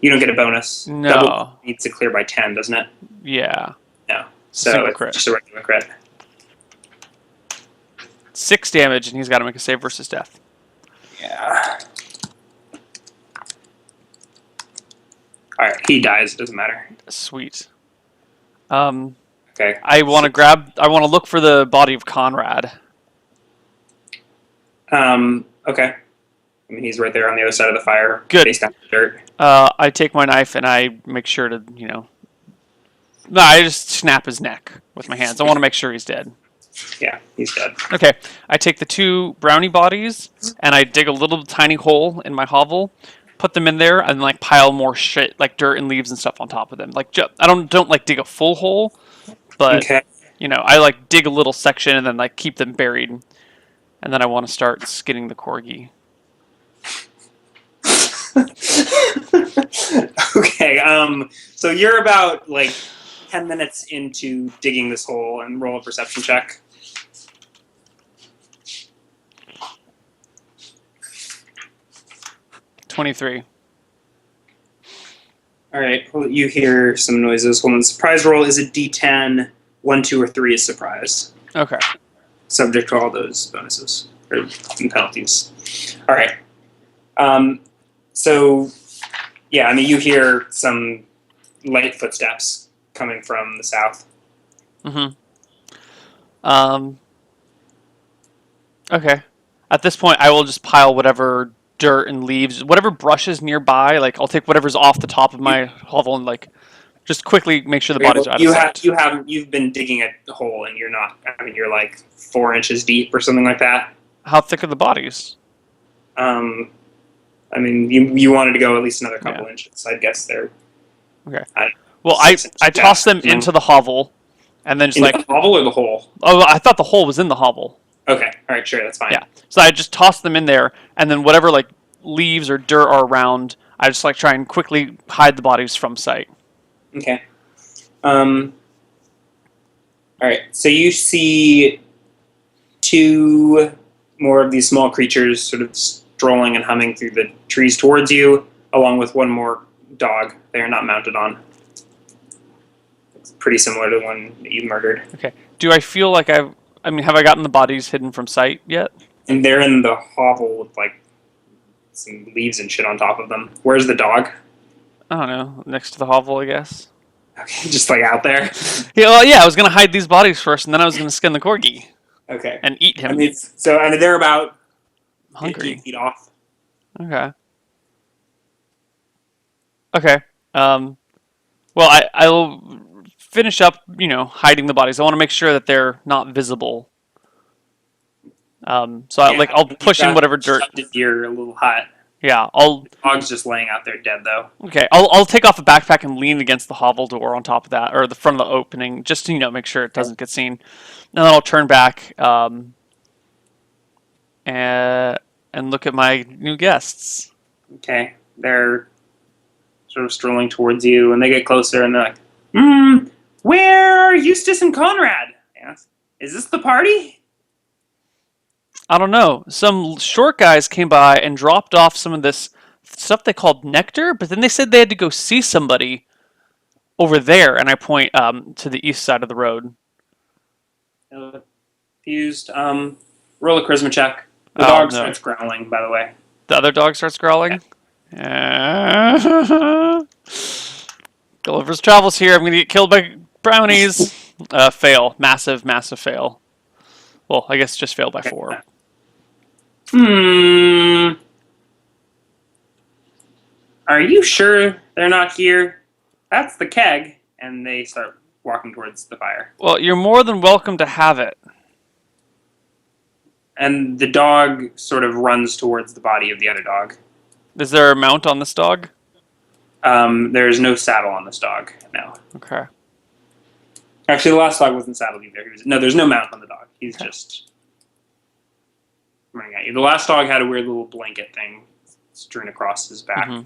Speaker 2: You don't get a bonus. Double
Speaker 1: No.
Speaker 2: needs to clear by 10, doesn't it?
Speaker 1: Yeah.
Speaker 2: No.
Speaker 1: It's a
Speaker 2: So
Speaker 1: single
Speaker 2: it's
Speaker 1: crit.
Speaker 2: just a regular crit.
Speaker 1: 6 damage, and he's got to make a save versus death.
Speaker 2: Yeah. All right, he dies. It doesn't matter.
Speaker 1: Sweet.
Speaker 2: Okay.
Speaker 1: I want to I want to look for the body of Conrad.
Speaker 2: Okay. I mean, he's right there on the other side of the fire,
Speaker 1: Good.
Speaker 2: face down in the dirt.
Speaker 1: I take my knife and I make sure to, no, I just snap his neck with my hands. I want to make sure he's dead.
Speaker 2: Yeah, he's dead.
Speaker 1: Okay, I take the 2 brownie bodies and I dig a little tiny hole in my hovel, put them in there, and like pile more shit like dirt and leaves and stuff on top of them. Like I don't like dig a full hole, but
Speaker 2: Okay.
Speaker 1: I like dig a little section and then like keep them buried, and then I want to start skinning the corgi.
Speaker 2: Okay. So you're about like 10 minutes into digging this hole, and roll a perception check.
Speaker 1: $23.
Speaker 2: All right. Well, you hear some noises. Hold on. Surprise roll is a D10. 1, 2, or 3 is surprise.
Speaker 1: Okay.
Speaker 2: Subject to all those bonuses or penalties. All right. So, yeah, I mean, you hear some light footsteps coming from the south.
Speaker 1: Mm-hmm. Okay. At this point, I will just pile whatever dirt and leaves, whatever brushes nearby. Like I'll take whatever's off the top of my hovel and like just quickly make sure the bodies are out of sight.
Speaker 2: You've been digging a hole, and you're not. I mean, you're like 4 inches deep or something like that.
Speaker 1: How thick are the bodies?
Speaker 2: I mean, you wanted to go at least another couple inches. I guess they're
Speaker 1: okay. Well, I toss them into the hovel, and then just
Speaker 2: into the hovel or the hole.
Speaker 1: Oh, I thought the hole was in the hovel.
Speaker 2: Okay, all right, sure, that's fine.
Speaker 1: Yeah, so I just toss them in there, and then whatever like leaves or dirt are around, I just like try and quickly hide the bodies from sight.
Speaker 2: Okay. All right, so you see 2 more of these small creatures sort of strolling and humming through the trees towards you, along with 1 more dog. They are not mounted on. It's pretty similar to the one that you murdered.
Speaker 1: Okay. Do I feel like have I gotten the bodies hidden from sight yet?
Speaker 2: And they're in the hovel with like some leaves and shit on top of them. Where's the dog?
Speaker 1: I don't know. Next to the hovel, I guess.
Speaker 2: Okay, just like out there.
Speaker 1: Yeah, well, I was gonna hide these bodies first, and then I was gonna skin the corgi.
Speaker 2: Okay.
Speaker 1: And eat him.
Speaker 2: I mean, they're about
Speaker 1: hungry.
Speaker 2: 15 feet off.
Speaker 1: Okay. Okay. Well, I'll finish up, hiding the bodies. I want to make sure that they're not visible. So I'll push in whatever dirt.
Speaker 2: You're a little hot.
Speaker 1: Yeah,
Speaker 2: The dog's just laying out there dead, though.
Speaker 1: Okay, I'll take off a backpack and lean against the hovel door on top of that, or the front of the opening, just to make sure it doesn't get seen. And then I'll turn back and look at my new guests.
Speaker 2: Okay, they're sort of strolling towards you, and they get closer, and they're like, where are Eustace and Conrad? Yes. Is this the party?
Speaker 1: I don't know. Some short guys came by and dropped off some of this stuff they called nectar, but then they said they had to go see somebody over there, and I point to the east side of the road.
Speaker 2: Confused. Roll a charisma check. The dog starts growling, by the way.
Speaker 1: The other dog starts growling? Yeah. Gulliver's Travels here. I'm going to get killed by brownies. Fail. Massive, massive fail. Well, I guess just fail by 4.
Speaker 2: Are you sure they're not here? That's the keg. And they start walking towards the fire.
Speaker 1: Well, you're more than welcome to have it.
Speaker 2: And the dog sort of runs towards the body of the other dog.
Speaker 1: Is there a mount on this dog?
Speaker 2: There's no saddle on this dog, no.
Speaker 1: Okay.
Speaker 2: Actually, the last dog wasn't saddled either. There's no mount on the dog. He's just running at you. The last dog had a weird little blanket thing strewn across his back.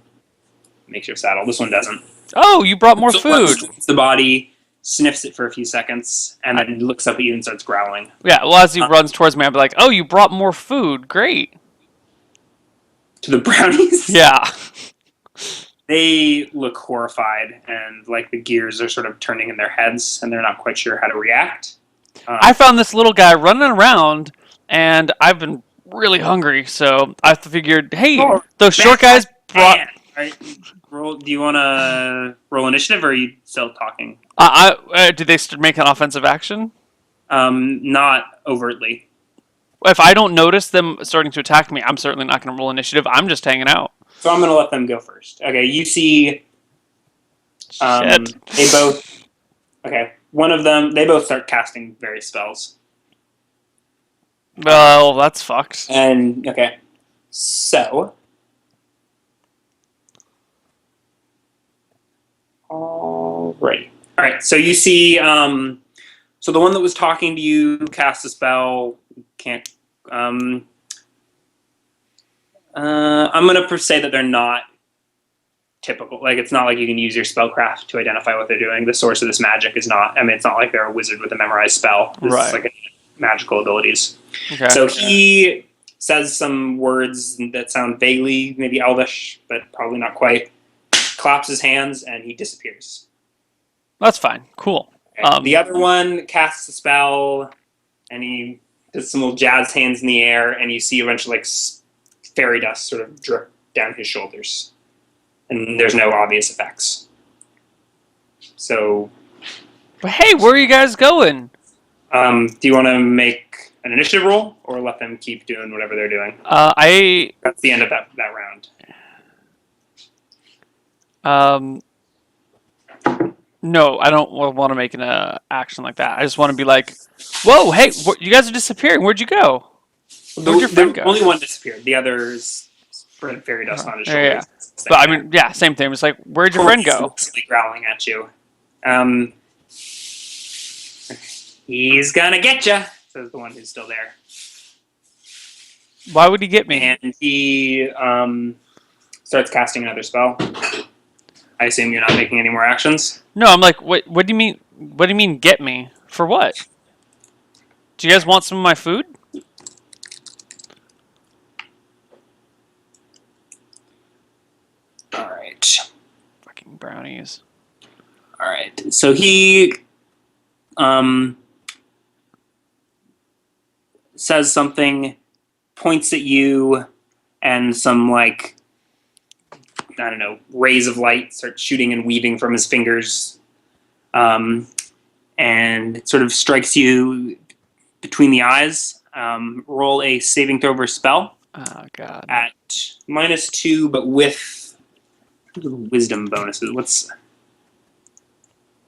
Speaker 2: Makeshift saddle. This one doesn't.
Speaker 1: Oh, you brought more
Speaker 2: So one
Speaker 1: food.
Speaker 2: strikes the body, sniffs it for a few seconds, and then looks up at you and starts growling.
Speaker 1: Yeah, well, as he runs towards me, I'd be like, "Oh, you brought more food. Great."
Speaker 2: To the brownies,
Speaker 1: Yeah.
Speaker 2: they look horrified, and like the gears are sort of turning in their heads, and they're not quite sure how to react.
Speaker 1: I found this little guy running around, and I've been really hungry, so I figured, hey,
Speaker 2: Oh,
Speaker 1: those short
Speaker 2: back my
Speaker 1: guys brought.
Speaker 2: hand. All right, roll. Do you want to roll initiative, or are you still talking?
Speaker 1: Did they make an offensive action?
Speaker 2: Not overtly.
Speaker 1: If I don't notice them starting to attack me, I'm certainly not going to roll initiative. I'm just hanging out.
Speaker 2: So I'm going to let them go first. Okay, you see,
Speaker 1: Shit.
Speaker 2: they both. Okay, one of them. They both start casting various spells.
Speaker 1: Well, that's fucked.
Speaker 2: And okay, so alrighty. All right. So you see, so the one that was talking to you cast a spell. Can't. I'm gonna say that they're not typical. Like it's not like you can use your spellcraft to identify what they're doing. The source of this magic is not. I mean, it's not like they're a wizard with a memorized spell. This is like magical abilities.
Speaker 1: Okay.
Speaker 2: So he says some words that sound vaguely maybe Elvish, but probably not quite. Claps his hands and he disappears.
Speaker 1: That's fine. Cool.
Speaker 2: Okay. The other one casts a spell and he does some little jazz hands in the air, and you see a bunch of like fairy dust sort of drip down his shoulders. And there's no obvious effects. So,
Speaker 1: But hey, where are you guys going?
Speaker 2: do you want to make an initiative roll or let them keep doing whatever they're doing?
Speaker 1: That's
Speaker 2: the end of that round.
Speaker 1: No, I don't want to make an action like that. I just want to be like, whoa, hey, you guys are disappearing. Where'd you go? Where'd your friend go?
Speaker 2: Only one disappeared. The others spread fairy dust on his shoulders.
Speaker 1: Yeah. But I mean, yeah, same thing. It's like, where'd your friend go?
Speaker 2: Growling at you. He's gonna get you, says the one who's still there.
Speaker 1: Why would he get me?
Speaker 2: And he starts casting another spell. I assume you're not making any more actions?
Speaker 1: No, I'm like, what do you mean? What do you mean, get me? For what? Do you guys want some of my food?
Speaker 2: All right.
Speaker 1: Fucking brownies.
Speaker 2: All right. So he says something, points at you, and some like, I don't know, rays of light start shooting and weaving from his fingers, and it sort of strikes you between the eyes. Roll a saving throw versus spell.
Speaker 1: Oh god.
Speaker 2: At -2, but with wisdom bonuses. What's?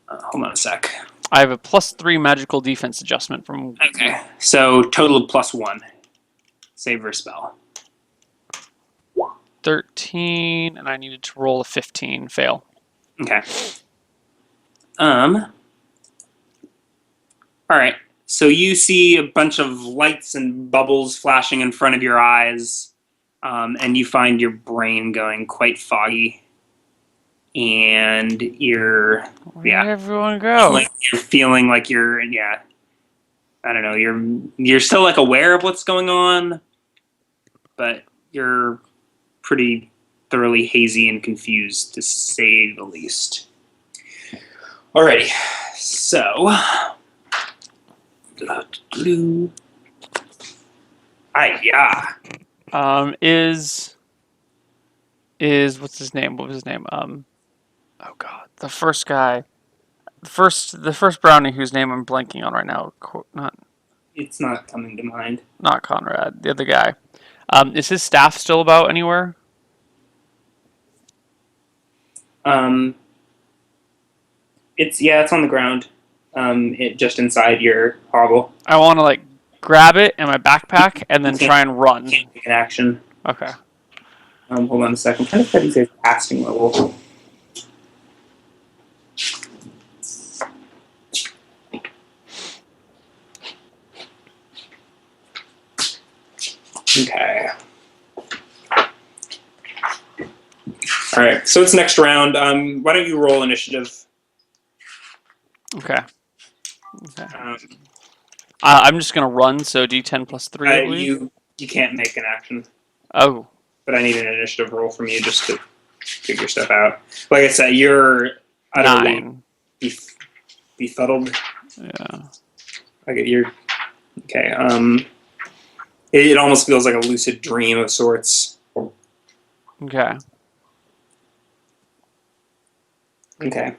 Speaker 2: Hold on a sec.
Speaker 1: I have a +3 magical defense adjustment from.
Speaker 2: Okay, so total of +1. Save versus spell.
Speaker 1: 13, and I needed to roll a 15. Fail.
Speaker 2: Okay. All right. So you see a bunch of lights and bubbles flashing in front of your eyes, and you find your brain going quite foggy, and
Speaker 1: Where'd everyone go?
Speaker 2: like you're feeling like you're I don't know. You're still like aware of what's going on, but you're pretty thoroughly hazy and confused, to say the least. Alrighty, so. Yeah.
Speaker 1: Is what's his name? What was his name? Oh god, the first guy, the first brownie whose name I'm blanking on right now.
Speaker 2: It's not coming to mind.
Speaker 1: Not Conrad. The other guy. Is his staff still about anywhere?
Speaker 2: It's on the ground. It just inside your hobble.
Speaker 1: I want to like grab it in my backpack and then try and run.
Speaker 2: Can't take an action.
Speaker 1: Okay.
Speaker 2: Hold on a second. I'm trying to study his casting level. Okay. All right, so it's next round. Why don't you roll initiative?
Speaker 1: Okay.
Speaker 2: Um,
Speaker 1: I'm just gonna run. So D10 plus 3, I believe.
Speaker 2: you can't make an action,
Speaker 1: Oh.
Speaker 2: but I need an initiative roll from you just to figure stuff out. Like I said, you're utterly
Speaker 1: 9.
Speaker 2: befuddled.
Speaker 1: Yeah.
Speaker 2: You're okay. It almost feels like a lucid dream of sorts.
Speaker 1: Okay.
Speaker 2: Okay.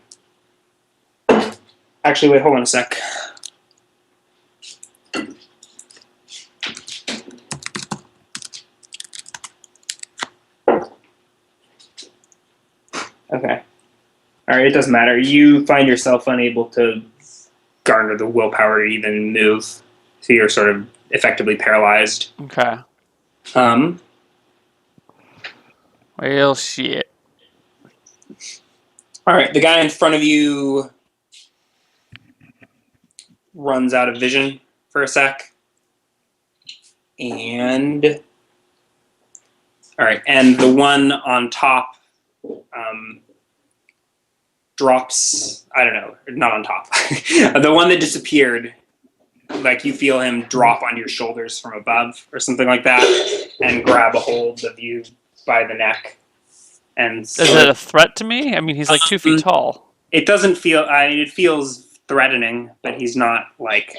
Speaker 2: Actually, wait. Hold on a sec. Okay. All right. It doesn't matter. You find yourself unable to garner the willpower to even move, so you're sort of effectively paralyzed.
Speaker 1: Okay.
Speaker 2: Um.
Speaker 1: Well, shit.
Speaker 2: All right. The guy in front of you runs out of vision for a sec, and all right, and the one on top drops. I don't know, not on top. The one that disappeared, like you feel him drop onto your shoulders from above or something like that, and grab a hold of you by the neck. And
Speaker 1: Is it a threat to me? I mean, he's like 2 feet tall.
Speaker 2: It doesn't feel. It feels threatening, but he's not like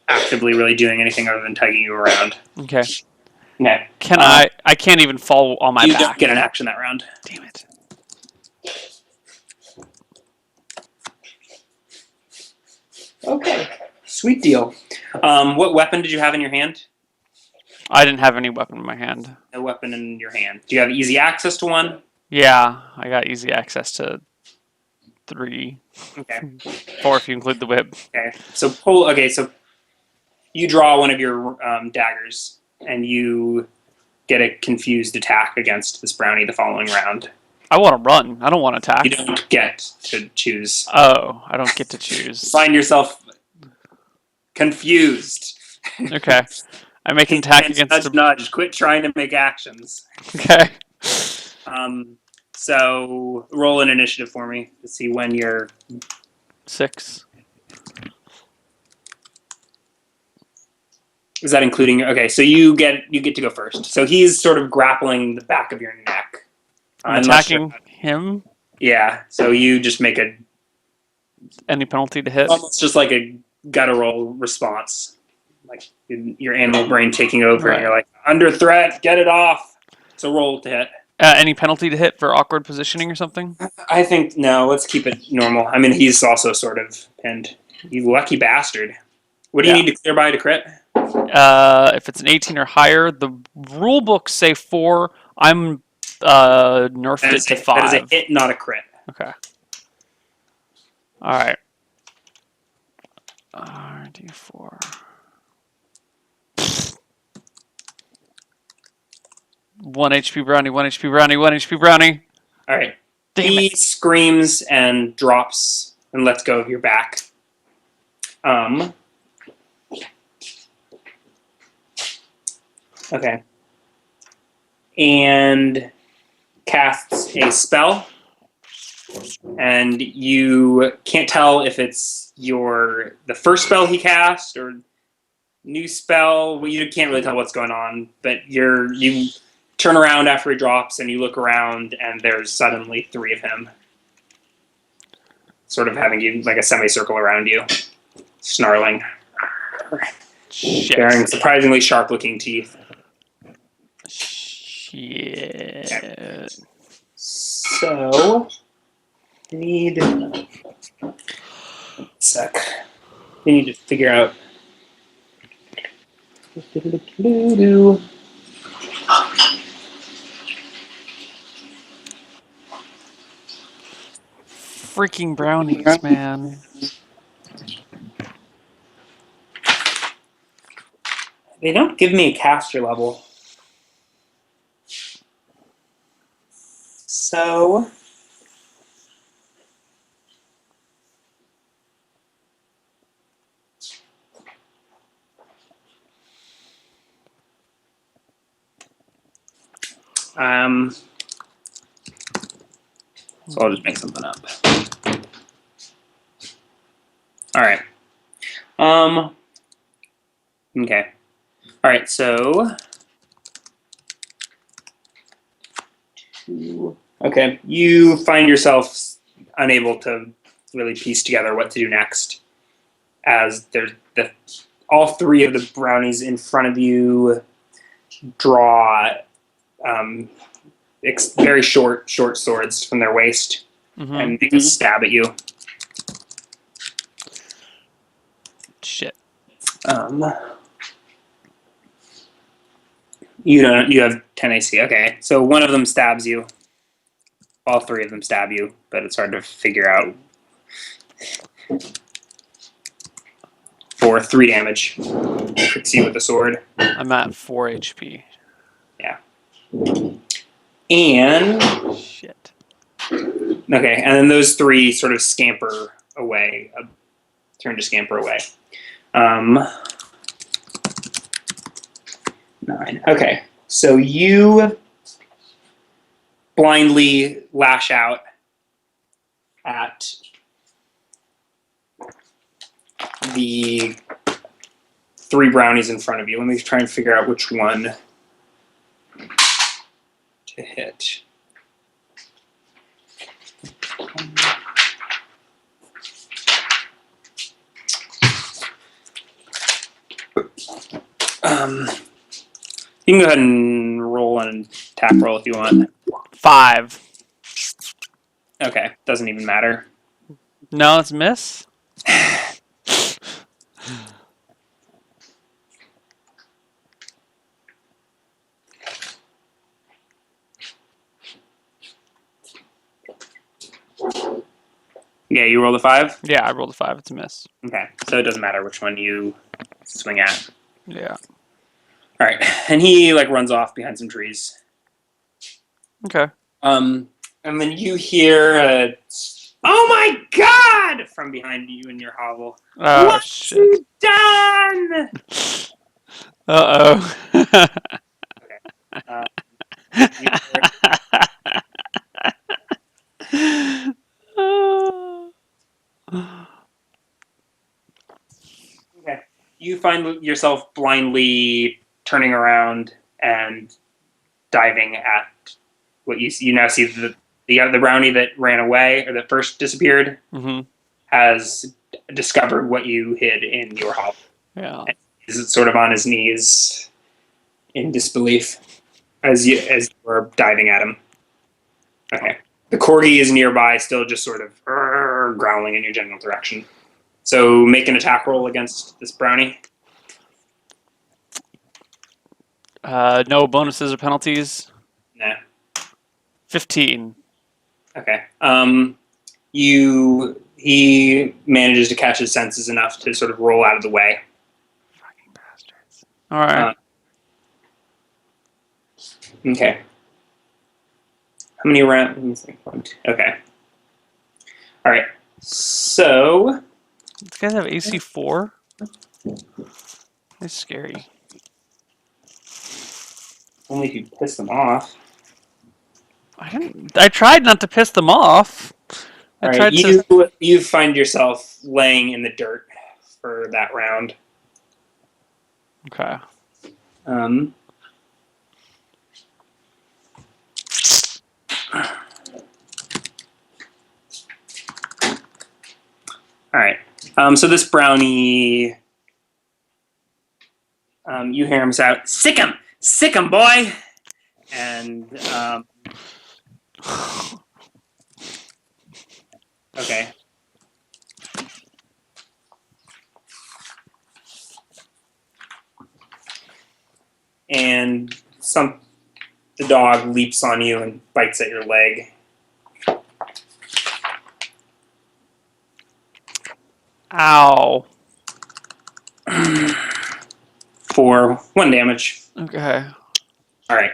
Speaker 2: actively really doing anything other than tugging you around.
Speaker 1: Okay.
Speaker 2: No.
Speaker 1: Can I can't even fall on my
Speaker 2: You
Speaker 1: back.
Speaker 2: don't get an action that round.
Speaker 1: Damn it.
Speaker 2: Okay. Sweet deal. What weapon did you have in your hand?
Speaker 1: I didn't have any weapon in my hand.
Speaker 2: No weapon in your hand. Do you have easy access to one?
Speaker 1: Yeah, I got easy access to 3.
Speaker 2: Okay.
Speaker 1: 4 if you include the whip.
Speaker 2: Okay. So you draw one of your daggers, and you get a confused attack against this brownie the following round.
Speaker 1: I want to run. I don't want to attack.
Speaker 2: You don't get to choose.
Speaker 1: Oh, I don't get to choose.
Speaker 2: Find yourself confused.
Speaker 1: Okay. I make an attack against
Speaker 2: nudge. Quit trying to make actions.
Speaker 1: Okay.
Speaker 2: So roll an initiative for me to see when you're
Speaker 1: 6.
Speaker 2: Is that including? Okay, so you get to go first. So he's sort of grappling the back of your neck.
Speaker 1: I'm attacking him.
Speaker 2: Yeah. So you just make
Speaker 1: Any penalty to hit?
Speaker 2: almost just like a guttural response, like your animal brain taking over,
Speaker 1: Right.
Speaker 2: and you're like, under threat, get it off. So roll to hit.
Speaker 1: Any penalty to hit for awkward positioning or something?
Speaker 2: I think no. Let's keep it normal. I mean, he's also sort of pinned. You lucky bastard. What do you need to clear by to crit?
Speaker 1: If it's an 18 or higher, the rule books say 4. I'm nerfed it to 5.
Speaker 2: That is a hit, not a crit.
Speaker 1: Okay. All right. D4. 1 HP brownie. 1 HP brownie. 1 HP brownie.
Speaker 2: All right.
Speaker 1: Damn
Speaker 2: He
Speaker 1: it.
Speaker 2: screams and drops and lets go of your back. Okay. And casts a spell. And you can't tell if it's the first spell he cast or new spell. Well, you can't really tell what's going on, but you turn around after he drops and you look around and there's suddenly 3 of him. Sort of having you like a semicircle around you, snarling.
Speaker 1: Shit.
Speaker 2: Bearing surprisingly sharp-looking teeth.
Speaker 1: Shit.
Speaker 2: Okay. So, need a sec. We need to figure out.
Speaker 1: Freaking brownies, man.
Speaker 2: They don't give me a caster level. So, So I'll just make something up. All right. Okay. All right. So. Okay. You find yourself unable to really piece together what to do next, as there's all three of the brownies in front of you draw very short swords from their waist and make a stab at you.
Speaker 1: Shit.
Speaker 2: You have 10 AC. Okay, so one of them stabs you. All three of them stab you, but it's hard to figure out. For 3 damage, hits you with the sword.
Speaker 1: I'm at 4 HP.
Speaker 2: Yeah. And
Speaker 1: Shit.
Speaker 2: okay, and then those 3 sort of scamper away. Turn to scamper away. 9. Okay, so you blindly lash out at the 3 brownies in front of you. Let me try and figure out which one to hit. You can go ahead and roll an attack roll if you want.
Speaker 1: 5.
Speaker 2: Okay, doesn't even matter.
Speaker 1: No, it's miss.
Speaker 2: Yeah, you rolled a 5?
Speaker 1: Yeah, I rolled a 5. It's a miss.
Speaker 2: Okay, so it doesn't matter which one you swing at.
Speaker 1: Yeah.
Speaker 2: All right, and he runs off behind some trees.
Speaker 1: Okay.
Speaker 2: And then you hear "Oh my God!" from behind you in your hovel.
Speaker 1: Oh,
Speaker 2: What's
Speaker 1: shit.
Speaker 2: he done?
Speaker 1: Uh-oh.
Speaker 2: Okay. You hear, okay. You find yourself blindly turning around and diving at what you see. You now see the brownie that ran away or that first disappeared has discovered what you hid in your hovel.
Speaker 1: Yeah.
Speaker 2: And he's sort of on his knees in disbelief as you are diving at him. Okay. The corgi is nearby, still just sort of growling in your general direction. So make an attack roll against this brownie.
Speaker 1: No bonuses or penalties.
Speaker 2: Nah.
Speaker 1: 15.
Speaker 2: Okay. He manages to catch his senses enough to sort of roll out of the way.
Speaker 1: Fucking bastards. All right.
Speaker 2: Okay. How many rounds? Okay. All right. So
Speaker 1: These guys have AC 4? That's scary.
Speaker 2: only if you piss them off.
Speaker 1: I tried not to piss them off. I
Speaker 2: All right.
Speaker 1: tried to.
Speaker 2: You find yourself laying in the dirt for that round.
Speaker 1: Okay.
Speaker 2: All right. So this brownie, you hear him shout, sick him, boy!" And okay. And the dog leaps on you and bites at your leg.
Speaker 1: Ow.
Speaker 2: For 1 damage.
Speaker 1: Okay.
Speaker 2: All right.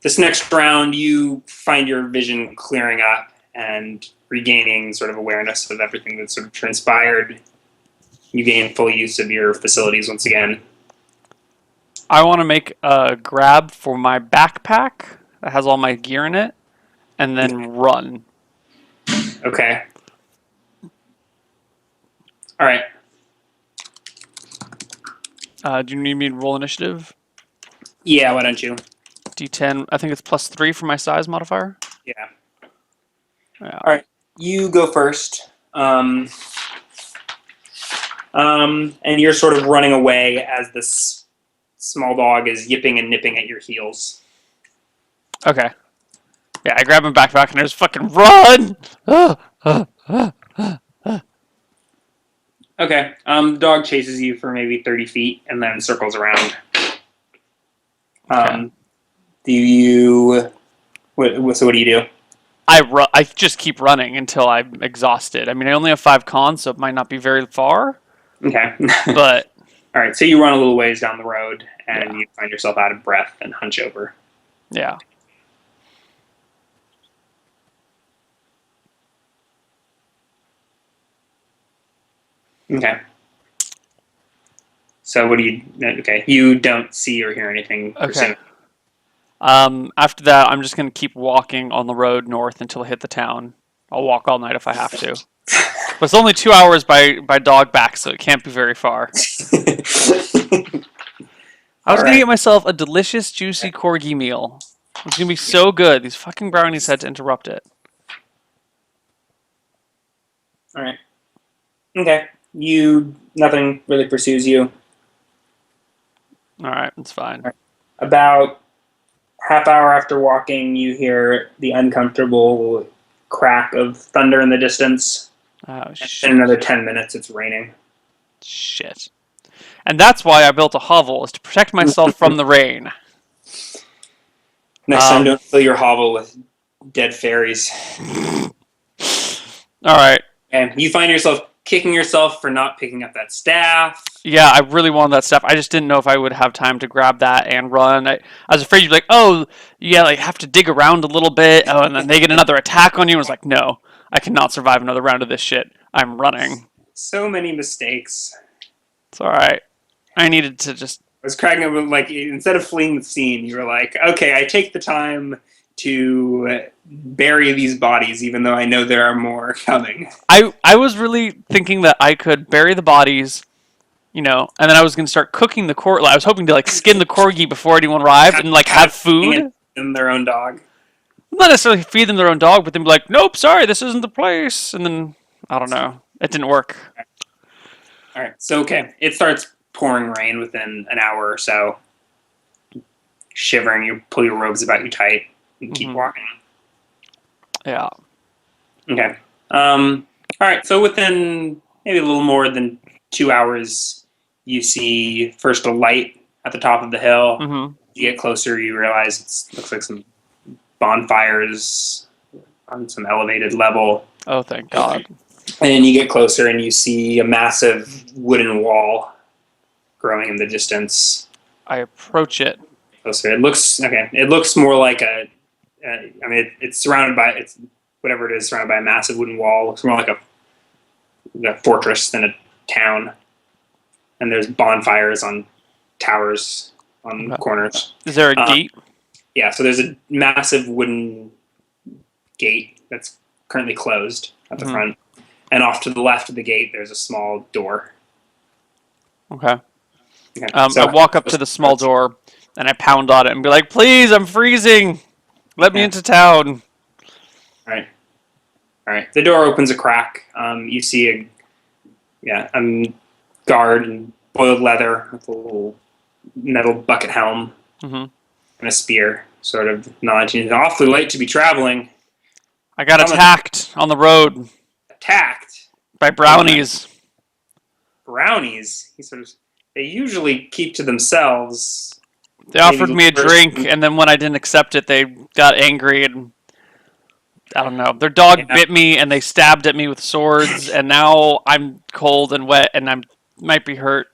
Speaker 2: This next round, you find your vision clearing up and regaining sort of awareness of everything that's sort of transpired. You gain full use of your facilities once again.
Speaker 1: I want to make a grab for my backpack that has all my gear in it, and then run.
Speaker 2: Okay. All right.
Speaker 1: Do you need me to roll initiative?
Speaker 2: Yeah, why don't you?
Speaker 1: D10. I think it's +3 for my size modifier.
Speaker 2: Yeah.
Speaker 1: Yeah.
Speaker 2: All right. You go first. And you're sort of running away as this small dog is yipping and nipping at your heels.
Speaker 1: Okay. Yeah, I grab my backpack and I just fucking run.
Speaker 2: Okay. The dog chases you for maybe 30 feet and then circles around.
Speaker 1: Okay.
Speaker 2: Do you? So what do you do?
Speaker 1: I just keep running until I'm exhausted. I mean, I only have 5 cons, so it might not be very far,
Speaker 2: Okay.
Speaker 1: but
Speaker 2: All right. So you run a little ways down the road and
Speaker 1: yeah,
Speaker 2: you find yourself out of breath and hunch over.
Speaker 1: yeah.
Speaker 2: Okay. So what do you? Okay. You don't see or hear anything.
Speaker 1: Okay. After that, I'm just gonna keep walking on the road north until I hit the town. I'll walk all night if I have to. But it's only 2 hours by dog back, so it can't be very far. I was
Speaker 2: All
Speaker 1: gonna
Speaker 2: right.
Speaker 1: get myself a delicious, juicy corgi meal. It's gonna be so good. These fucking brownies had to interrupt it.
Speaker 2: All right. Okay. Nothing really pursues you.
Speaker 1: All right, it's fine.
Speaker 2: About half hour after walking, you hear the uncomfortable crack of thunder in the distance.
Speaker 1: Oh
Speaker 2: In
Speaker 1: shit.
Speaker 2: another 10 minutes, it's raining.
Speaker 1: Shit. And that's why I built a hovel, is to protect myself from the rain.
Speaker 2: Next time, don't fill your hovel with dead fairies.
Speaker 1: All right.
Speaker 2: And you find yourself kicking yourself for not picking up that staff.
Speaker 1: Yeah, I really wanted that stuff. I just didn't know if I would have time to grab that and run. I was afraid you'd be like, oh, yeah, like have to dig around a little bit. Oh, and then they get another attack on you. I was like, no, I cannot survive another round of this shit. I'm running.
Speaker 2: So many mistakes.
Speaker 1: It's all right. I needed to just.
Speaker 2: I was cracking up with, like, instead of fleeing the scene, you were like, okay, I take the time to bury these bodies, even though I know there are more coming.
Speaker 1: I was really thinking that I could bury the bodies, and then I was gonna start cooking the corgi. I was hoping to like skin the corgi before anyone arrived and like
Speaker 2: Kind
Speaker 1: have
Speaker 2: of feeding
Speaker 1: food.
Speaker 2: them their own dog.
Speaker 1: Not necessarily feed them their own dog, but then be like, nope, sorry, this isn't the place. And then I don't know, it didn't work.
Speaker 2: All right, so okay, it starts pouring rain within an hour or so. Shivering, you pull your robes about you tight and keep walking.
Speaker 1: Yeah.
Speaker 2: Okay. All right. So within maybe a little more than 2 hours, you see first a light at the top of the hill.
Speaker 1: Mm-hmm.
Speaker 2: You get closer, you realize it looks like some bonfires on some elevated level.
Speaker 1: Oh, thank God.
Speaker 2: And then you get closer and you see a massive wooden wall growing in the distance.
Speaker 1: I approach it.
Speaker 2: Closer. It looks okay. It looks more like it's surrounded by whatever it is, surrounded by a massive wooden wall. It looks more like a fortress than a town. And there's bonfires on towers on corners.
Speaker 1: Is there a gate?
Speaker 2: Yeah, so there's a massive wooden gate that's currently closed at the front. And off to the left of the gate, there's a small door.
Speaker 1: Okay.
Speaker 2: So
Speaker 1: I walk up to the small door and I pound on it and be like, please, I'm freezing. Let me into town.
Speaker 2: All right. The door opens a crack. You see a guard in boiled leather with a little metal bucket helm and a spear, sort of nodding. It's awfully late to be traveling.
Speaker 1: I got attacked on the road.
Speaker 2: Attacked?
Speaker 1: By brownies.
Speaker 2: Brownies? They usually keep to themselves.
Speaker 1: They offered me a drink, and then when I didn't accept it, they got angry and I don't know. Their dog bit me, and they stabbed at me with swords, and now I'm cold and wet, and I might be hurt.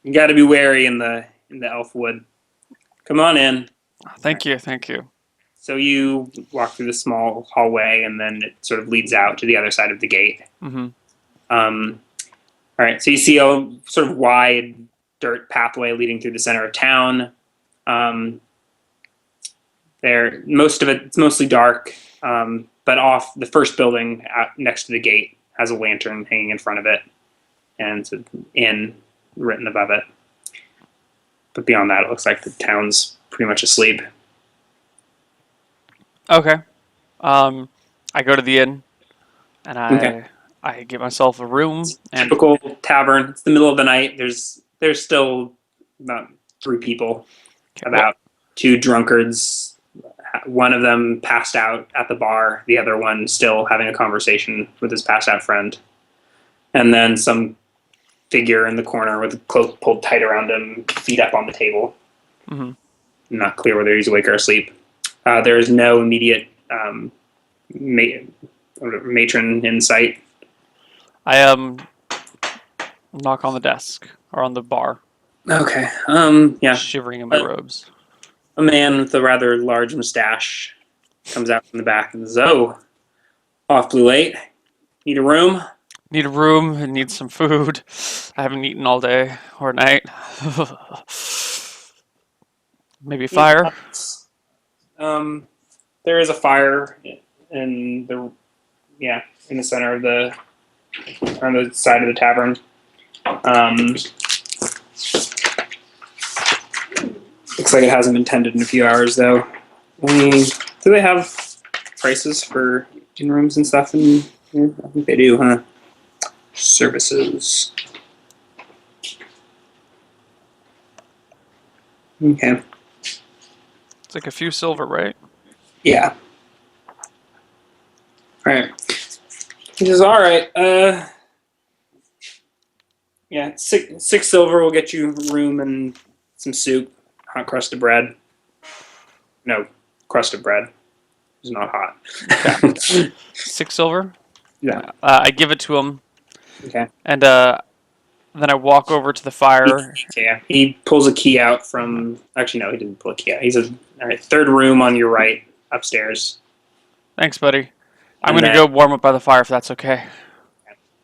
Speaker 2: You got to be wary in the elf wood. Come on in.
Speaker 1: Thank you.
Speaker 2: So you walk through the small hallway, and then it sort of leads out to the other side of the gate. All right, so you see a sort of wide dirt pathway leading through the center of town. Most of it's mostly dark, but off the first building next to the gate has a lantern hanging in front of it, and it's an inn written above it. But beyond that, it looks like the town's pretty much asleep.
Speaker 1: Okay. I go to the inn and
Speaker 2: Okay.
Speaker 1: I get myself a room and
Speaker 2: Typical tavern. It's the middle of the night. There's still about 3 people,
Speaker 1: okay, well,
Speaker 2: about 2 drunkards. One of them passed out at the bar. The other one still having a conversation with his passed out friend. And then some figure in the corner with a cloak pulled tight around him, feet up on the table.
Speaker 1: mhm.
Speaker 2: Not clear whether he's awake or asleep. There is no immediate matron in sight.
Speaker 1: I knock on the desk or on the bar,
Speaker 2: Okay. Yeah.
Speaker 1: shivering in my robes.
Speaker 2: A man with a rather large mustache comes out from the back and says, "Oh, awfully late. Need a room?"
Speaker 1: Need a room and need some food. I haven't eaten all day or night. Maybe a fire.
Speaker 2: Um, there is a fire in the in the center of on the side of the tavern. Looks like it hasn't been tended in a few hours though. Do they have prices for in rooms and stuff in here? I think they do, huh? Services. Okay.
Speaker 1: It's like a few silver, right?
Speaker 2: Yeah. All right. He says, "All right. Yeah, six silver will get you room and some soup, hot crust of bread. No, crust of bread. It's not hot."
Speaker 1: Okay. 6 silver.
Speaker 2: Yeah.
Speaker 1: I give it to him,
Speaker 2: Okay.
Speaker 1: and then I walk over to the fire.
Speaker 2: Yeah. He pulls a key out from. Actually, no, he didn't pull a key out. He says, "All right, third room on your right, upstairs."
Speaker 1: Thanks, buddy. I'm
Speaker 2: And
Speaker 1: gonna
Speaker 2: then
Speaker 1: go warm up by the fire if that's okay.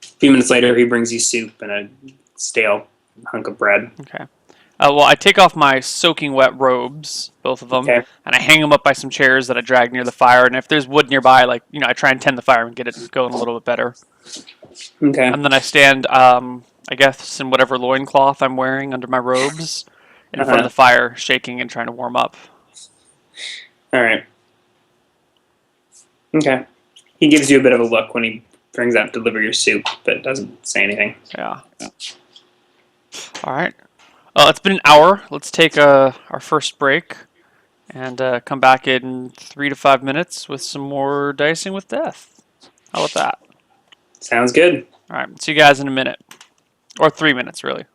Speaker 2: a few minutes later, he brings you soup and a stale hunk of bread.
Speaker 1: Okay. Well, I take off my soaking wet robes, both of them,
Speaker 2: Okay.
Speaker 1: and I hang them up by some chairs that I drag near the fire. And if there's wood nearby, I try and tend the fire and get it going a little bit better.
Speaker 2: Okay.
Speaker 1: And then I stand, I guess, in whatever loincloth I'm wearing under my robes in front of the fire, shaking and trying to warm up.
Speaker 2: All right. Okay. He gives you a bit of a look when he brings out deliver your soup, but doesn't say anything.
Speaker 1: Yeah. All right. It's been an hour. Let's take our first break and come back in 3 to 5 minutes with some more dicing with death. How about that?
Speaker 2: Sounds good.
Speaker 1: All right. See you guys in a minute. Or 3 minutes, really.